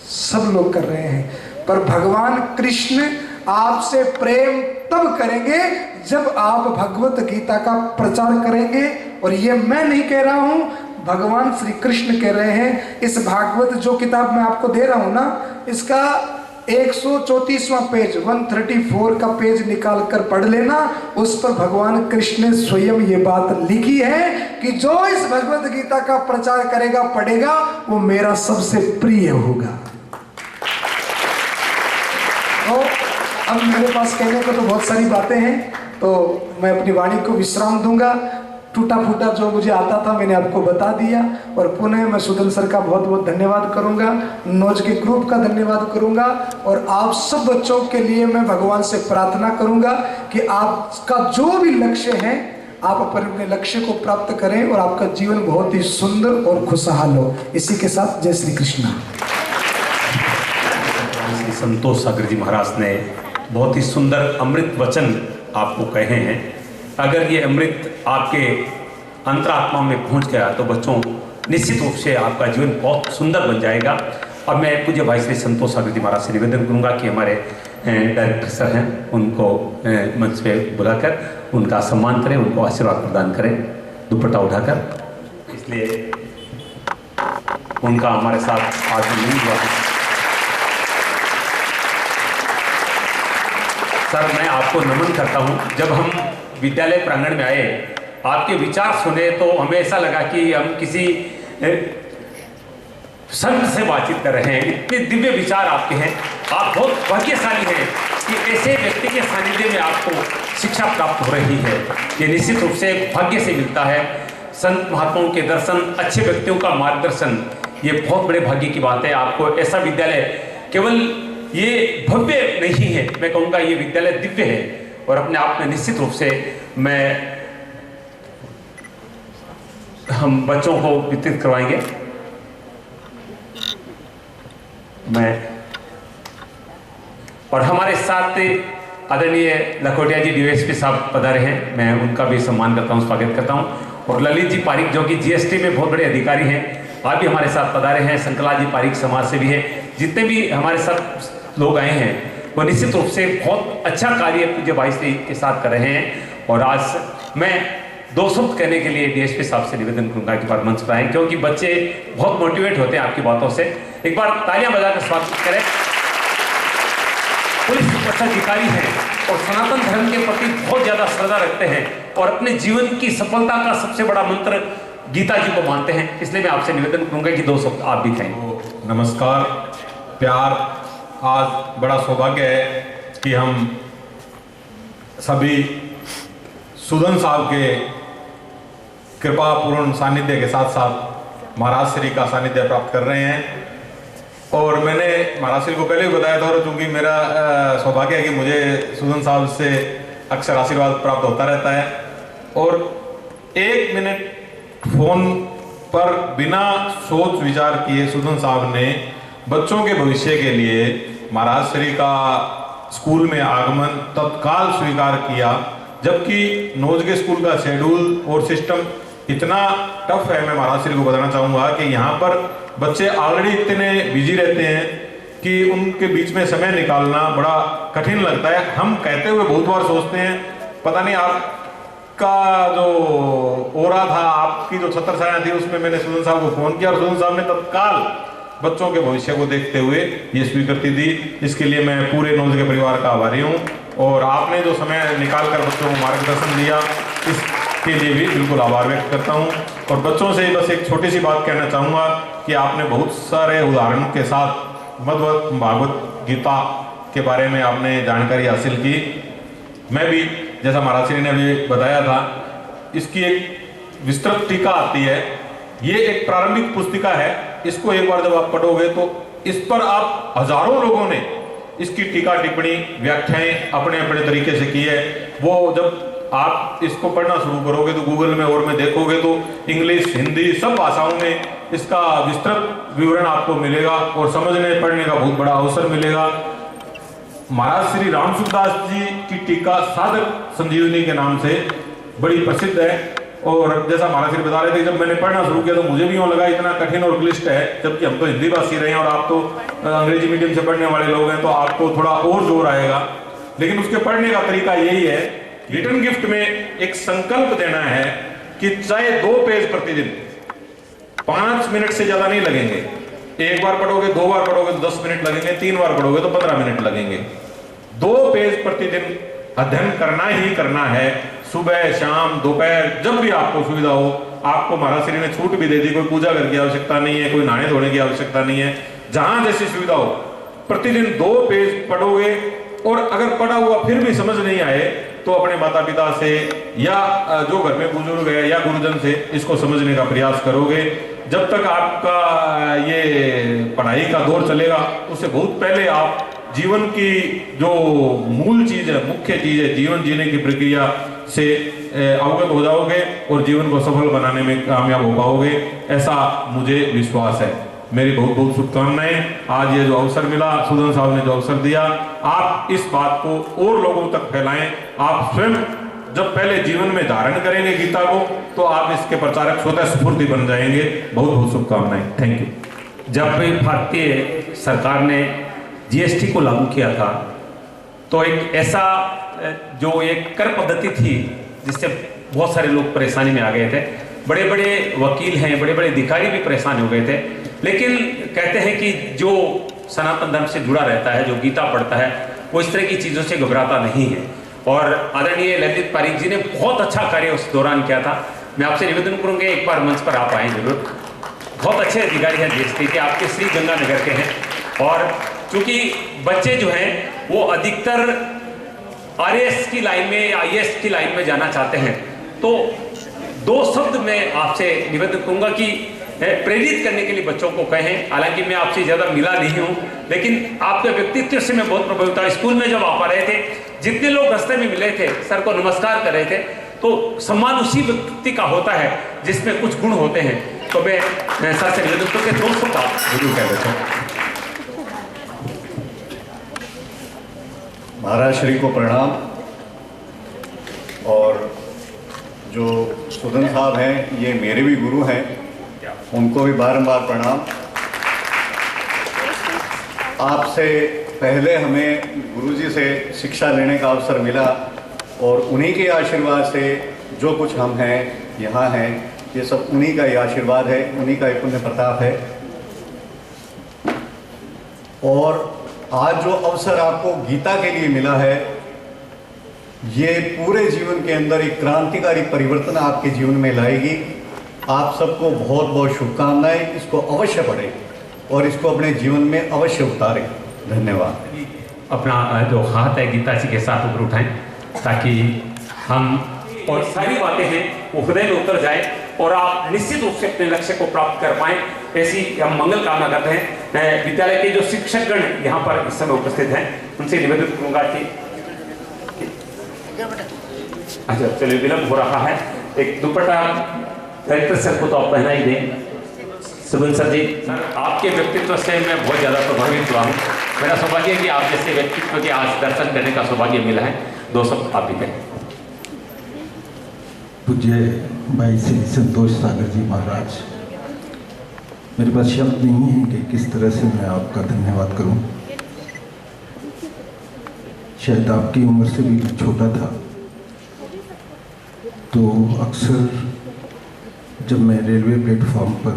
सब लोग कर रहे हैं, पर भगवान कृष्ण आपसे प्रेम तब करेंगे जब आप भगवत गीता का प्रचार करेंगे। और ये मैं नहीं कह रहा हूं, भगवान श्री कृष्ण कह रहे हैं। इस भागवत जो किताब मैं आपको दे रहा हूं ना, इसका 134वां पेज, 134 का पेज निकाल कर पढ़ लेना। उस पर भगवान कृष्ण ने स्वयं ये बात लिखी है कि जो इस भगवत गीता का प्रचार करेगा, पढ़ेगा, वो मेरा सबसे प्रिय होगा। तो अब मेरे पास कहने को तो बहुत सारी बातें हैं, तो मैं अपनी वाणी को विश्राम दूंगा। टूटा फूटा जो मुझे आता था मैंने आपको बता दिया। और पुनः मैं सुदन सर का बहुत बहुत धन्यवाद करूंगा, नोज के ग्रुप का धन्यवाद करूंगा, और आप सब बच्चों के लिए मैं भगवान से प्रार्थना करूंगा कि आपका जो भी लक्ष्य है आप अपने लक्ष्य को प्राप्त करें और आपका जीवन बहुत ही सुंदर और खुशहाल हो। इसी के साथ जय श्री कृष्णा। श्री संतोष सागर जी महाराज ने बहुत ही सुंदर अमृत वचन आपको कहे हैं। अगर ये अमृत आपके अंतरात्मा में पहुंच गया तो बच्चों निश्चित रूप से आपका जीवन बहुत सुंदर बन जाएगा। और मैं पूज्य भाई श्री संतोष सागर जी महाराज से निवेदन करूंगा कि हमारे डायरेक्टर सर हैं, उनको मंच पे बुलाकर उनका सम्मान करें, उनको आशीर्वाद प्रदान करें दुपट्टा उठाकर। इसलिए उनका हमारे साथ आज नहीं हुआ। सर मैं आपको नमन करता हूं। जब हम विद्यालय प्रांगण में आए, आपके विचार सुने तो हमें ऐसा लगा कि हम किसी संत से बातचीत कर रहे हैं। इतने दिव्य विचार आपके हैं। आप बहुत भाग्यशाली हैं कि ऐसे व्यक्ति के सानिध्य में आपको शिक्षा प्राप्त हो रही है। ये निश्चित रूप से भाग्य से मिलता है। संत महात्माओं के दर्शन, अच्छे व्यक्तियों का मार्गदर्शन, ये बहुत बड़े भाग्य की बात है। आपको ऐसा विद्यालय, केवल ये भव्य नहीं है, मैं कहूँगा ये विद्यालय दिव्य है। और अपने आप में निश्चित रूप से हम बच्चों को वितरित करवाएंगे। और हमारे साथ आदरणीय लखोटिया जी डीएसपी साहब पधारे हैं, मैं उनका भी सम्मान करता हूँ, स्वागत करता हूँ। और ललित जी पारिक जो कि जीएसटी में बहुत बड़े अधिकारी हैं, आप भी हमारे साथ पधारे हैं। शंकरलाल जी पारिक समाज से भी है। जितने भी हमारे साथ लोग आए हैं वो निश्चित रूप से बहुत अच्छा कार्य पूज्य भाई श्री के साथ कर रहे हैं। और आज मैं दो शब्द कहने के लिए डीएसपी साहब से निवेदन करूंगा कि बार मंच पर आए, क्योंकि बच्चे बहुत मोटिवेट होते हैं आपकी बातों से। एक बार तालियां बजाकर स्वागत करें। पुलिस अच्छा अधिकारी हैं और सनातन धर्म के प्रति बहुत ज्यादा श्रद्धा रखते हैं और अपने जीवन की सफलता का सबसे बड़ा मंत्र गीता जी को मानते हैं। इसलिए मैं आपसे निवेदन करूंगा कि दो शब्द आप भी कहें। नमस्कार, प्यार। आज बड़ा सौभाग्य है कि हम सभी सुदन साहब के कृपा पूर्ण सानिध्य के साथ साथ महाराज श्री का सानिध्य प्राप्त कर रहे हैं। और मैंने महाराज श्री को पहले भी बताया था, और चूंकि मेरा सौभाग्य है कि मुझे सुदन साहब से अक्सर आशीर्वाद प्राप्त होता रहता है। और 1 मिनट फोन पर बिना सोच विचार किए सुदन साहब ने बच्चों के भविष्य के लिए महाराज श्री का स्कूल में आगमन तत्काल स्वीकार किया, जबकि नोज के स्कूल का शेड्यूल और सिस्टम इतना टफ है। मैं महाराज श्री को बताना चाहूँगा कि यहाँ पर बच्चे ऑलरेडी इतने बिजी रहते हैं कि उनके बीच में समय निकालना बड़ा कठिन लगता है। हम कहते हुए बहुत बार सोचते हैं, पता नहीं आपका जो ओरा था, आपकी जो छत्र छाया थी, उसमें मैंने सुदन साहब को फोन किया और सुदन साहब ने तत्काल बच्चों के भविष्य को देखते हुए ये स्वीकृति दी। इसके लिए मैं पूरे नोज के परिवार का आभारी हूँ। और आपने जो समय निकाल कर बच्चों को मार्गदर्शन दिया, इसके लिए भी बिल्कुल आभार व्यक्त करता हूँ। और बच्चों से बस एक छोटी सी बात कहना चाहूँगा कि आपने बहुत सारे उदाहरणों के साथ भागवत गीता के बारे में आपने जानकारी हासिल की। मैं भी, जैसा महाराज श्री ने अभी बताया था, इसकी एक विस्तृत टीका आती है। ये एक प्रारंभिक पुस्तिका है। इसको एक बार जब आप पढ़ोगे तो इस पर आप हजारों लोगों ने इसकी टीका टिप्पणी व्याख्याएं अपने अपने तरीके से की है। वो जब आप इसको पढ़ना शुरू करोगे तो गूगल में और में देखोगे तो इंग्लिश, हिंदी सब भाषाओं में इसका विस्तृत विवरण आपको मिलेगा और समझने पढ़ने का बहुत बड़ा अवसर मिलेगा। महाराज श्री राम सुखदास जी की टीका साधक संजीवनी के नाम से बड़ी प्रसिद्ध है। और जैसा महाराज श्री बता रहे थे, जब मैंने पढ़ना शुरू किया तो मुझे भी यूँ लगा इतना कठिन और क्लिष्ट है, जबकि हम तो हिंदी भाषी रहे हैं और आप तो अंग्रेजी मीडियम से पढ़ने वाले लोग हैं, तो आपको थोड़ा और जोर आएगा। लेकिन उसके पढ़ने का तरीका यही है। रिटर्न गिफ्ट में एक संकल्प देना है कि चाहे 2 पेज प्रतिदिन, 5 मिनट से ज्यादा नहीं लगेंगे। एक बार पढ़ोगे, 2 बार पढ़ोगे तो 10 मिनट लगेंगे, 3 बार पढ़ोगे तो 15 मिनट लगेंगे। 2 पेज प्रतिदिन अध्ययन करना ही करना है। सुबह, शाम, दोपहर, जब भी आपको सुविधा हो। आपको महाराज श्री ने छूट भी दे दी, कोई पूजा करने की आवश्यकता नहीं है, कोई नहाने धोने की आवश्यकता नहीं है। जहां जैसी सुविधा हो, प्रतिदिन 2 पेज पढ़ोगे। और अगर पढ़ा हुआ फिर भी समझ नहीं आए तो अपने माता पिता से या जो घर में बुजुर्ग है या गुरुजन से इसको समझने का प्रयास करोगे। जब तक आपका ये पढ़ाई का दौर चलेगा, उससे बहुत पहले आप जीवन की जो मूल चीज है, मुख्य चीज है, जीवन जीने की प्रक्रिया से अवगत हो जाओगे और जीवन को सफल बनाने में कामयाब हो पाओगे, ऐसा मुझे विश्वास है। मेरी बहुत बहुत शुभकामनाएं। आज ये जो अवसर मिला, सुदन साहब ने जो अवसर दिया, आप इस बात को और लोगों तक फैलाएं। आप स्वयं जब पहले जीवन में धारण करेंगे गीता को, तो आप इसके प्रचारक स्वतः स्फूर्ति बन जाएंगे। बहुत बहुत शुभकामनाएं। Thank you. जब भारतीय सरकार ने जीएसटी को लागू किया था, तो एक ऐसा जो एक कर पद्धति थी जिससे बहुत सारे लोग परेशानी में आ गए थे। बड़े बड़े वकील हैं, बड़े बड़े अधिकारी भी परेशान हो गए थे। लेकिन कहते हैं कि जो सनातन धर्म से जुड़ा रहता है, जो गीता पढ़ता है, वो इस तरह की चीज़ों से घबराता नहीं है। और आदरणीय ललित पारिक जी ने बहुत अच्छा कार्य उस दौरान किया था। मैं आपसे निवेदन करूँगा, एक बार मंच पर आप आएँ जरूर। बहुत अच्छे अधिकारी हैं जीएसटी के, आपके श्री गंगानगर के हैं। और चूंकि बच्चे जो हैं वो अधिकतर आरएएस की लाइन में या आईएएस की लाइन में जाना चाहते हैं, तो 2 शब्द मैं आपसे निवेदन करूंगा कि प्रेरित करने के लिए बच्चों को कहें। हालांकि मैं आपसे ज़्यादा मिला नहीं हूं, लेकिन आपके व्यक्तित्व से मैं बहुत प्रभावित हुआ। स्कूल में जब आप आ रहे थे, जितने लोग रास्ते में मिले थे, सर को नमस्कार कर रहे थे, तो सम्मान उसी व्यक्ति का होता है जिसमें कुछ गुण होते हैं। तो मैं सर से निवेदन करके 2 शब्द आप जरूर कह देता हूँ। महाराज श्री को प्रणाम। और जो सुदन साहब हैं, ये मेरे भी गुरु हैं, उनको भी बारंबार प्रणाम। आपसे पहले हमें गुरुजी से शिक्षा लेने का अवसर मिला और उन्हीं के आशीर्वाद से जो कुछ हम हैं यहाँ हैं, ये सब उन्हीं का ही आशीर्वाद है, उन्हीं का ही पुण्य प्रताप है। और आज जो अवसर आपको गीता के लिए मिला है, ये पूरे जीवन के अंदर एक क्रांतिकारी परिवर्तन आपके जीवन में लाएगी। आप सबको बहुत बहुत शुभकामनाएं। इसको अवश्य पढ़ें और इसको अपने जीवन में अवश्य उतारें। धन्यवाद। अपना जो हाथ है गीता जी के साथ ऊपर उठाएं ताकि हम और सारी बातें हैं वो हृदय में उतर जाए और आप निश्चित रूप से अपने लक्ष्य को प्राप्त कर पाएं, ऐसी हम मंगल कामना करते हैं। मैं विद्यालय के जो शिक्षकगण यहाँ पर इस समय उपस्थित हैं उनसे निवेदन करूँगा कि अच्छा चलिए, विलंब हो रहा है, एक दुपट्टा डायरेक्टर सर को तो आप पहना ही दें। सुबन सर जी, आपके व्यक्तित्व से मैं बहुत ज़्यादा प्रभावित हुआ हूँ। मेरा सौभाग्य है कि आप जैसे व्यक्तित्व के आज दर्शन करने का सौभाग्य मिला है। दो शब्द आप भी कहें। पूज्य भाई श्री संतोष सागर जी महाराज, मेरे पास शब्द नहीं है कि किस तरह से मैं आपका धन्यवाद करूं। शायद आपकी उम्र से भी छोटा था, तो अक्सर जब मैं रेलवे प्लेटफॉर्म पर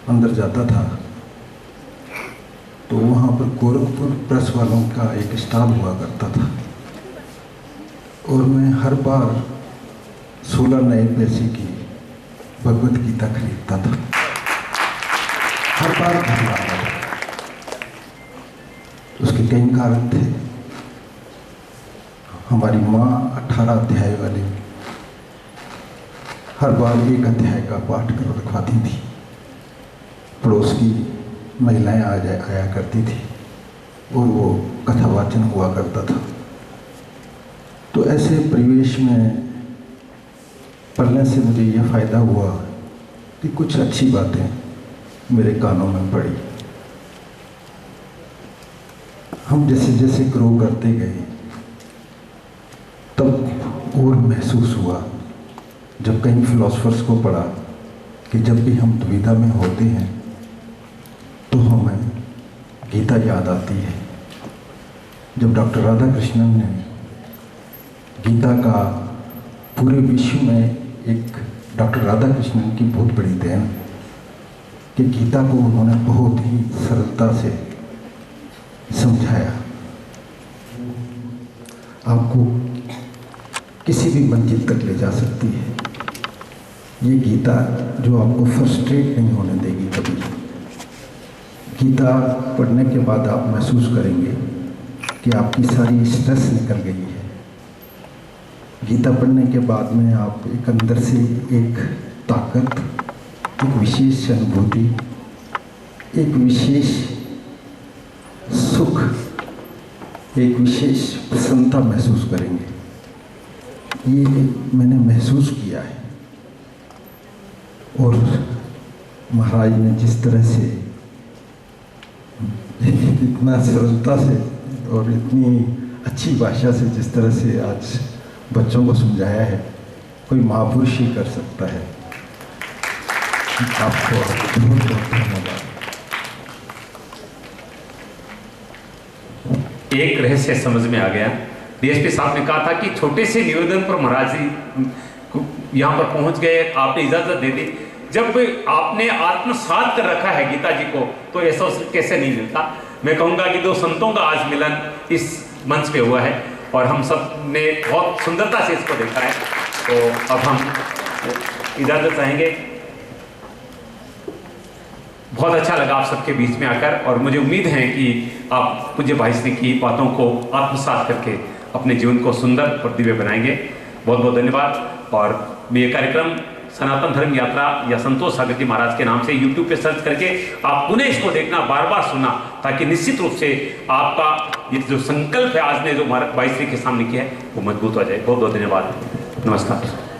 अंदर जाता था तो वहाँ पर गोरखपुर प्रेस वालों का एक स्टॉल हुआ करता था और मैं हर बार 16 नए पैसे की भगवत गीता खरीदता था, हर बार घर लाता था। उसके कई कारण थे। हमारी माँ 18 अध्याय वाले हर बार एक अध्याय का पाठ कर रखवाती थी। पड़ोस की महिलाएं आया करती थी और वो कथावाचन हुआ करता था। तो ऐसे परिवेश में पढ़ने से मुझे यह फ़ायदा हुआ कि कुछ अच्छी बातें मेरे कानों में पड़ी। हम जैसे जैसे ग्रो करते गए तब और महसूस हुआ, जब कई फिलोसफर्स को पढ़ा, कि जब भी हम दुविधा में होते हैं तो हमें गीता याद आती है। जब डॉक्टर राधा कृष्णन ने गीता का पूरे विश्व में, एक डॉक्टर राधा कृष्णन की बहुत बड़ी देन कि गीता को उन्होंने बहुत ही सरलता से समझाया। आपको किसी भी मंजिल तक ले जा सकती है ये गीता, जो आपको फ्रस्ट्रेट नहीं होने देगी कभी। गीता पढ़ने के बाद आप महसूस करेंगे कि आपकी सारी स्ट्रेस निकल गई है। गीता पढ़ने के बाद में आप एक अंदर से एक ताकत, एक विशेष अनुभूति, एक विशेष सुख, एक विशेष प्रसन्नता महसूस करेंगे। ये मैंने महसूस किया है। और महाराज ने जिस तरह से इतना सरलता से और इतनी अच्छी भाषा से जिस तरह से आज बच्चों को समझाया है, कोई महापुरुष ही कर सकता है। आपको बहुत बहुत धन्यवाद। एक रहस्य समझ में आ गया। डीएसपी साहब ने कहा था कि छोटे से निवेदन पर महाराज जी यहाँ पर पहुँच गए, आपने इजाज़त दे दी। जब आपने आत्मसात कर रखा है गीता जी को तो ऐसा कैसे नहीं मिलता। मैं कहूँगा कि दो संतों का आज मिलन इस मंच पे हुआ है और हम सब ने बहुत सुंदरता से इसको देखा है। तो अब हम इजाज़त चाहेंगे। बहुत अच्छा लगा आप सबके बीच में आकर और मुझे उम्मीद है कि आप पूज्य भाई श्री की बातों को आत्मसात करके अपने जीवन को सुंदर और दिव्य बनाएंगे। बहुत बहुत धन्यवाद। और ये कार्यक्रम सनातन धर्म यात्रा या संतोष सागर जी महाराज के नाम से YouTube पे सर्च करके आप पुनः इसको देखना, बार बार सुनना, ताकि निश्चित रूप से आपका ये जो संकल्प है आज ने जो भाई श्री के सामने किया है वो मजबूत हो जाए। बहुत बहुत धन्यवाद। नमस्कार।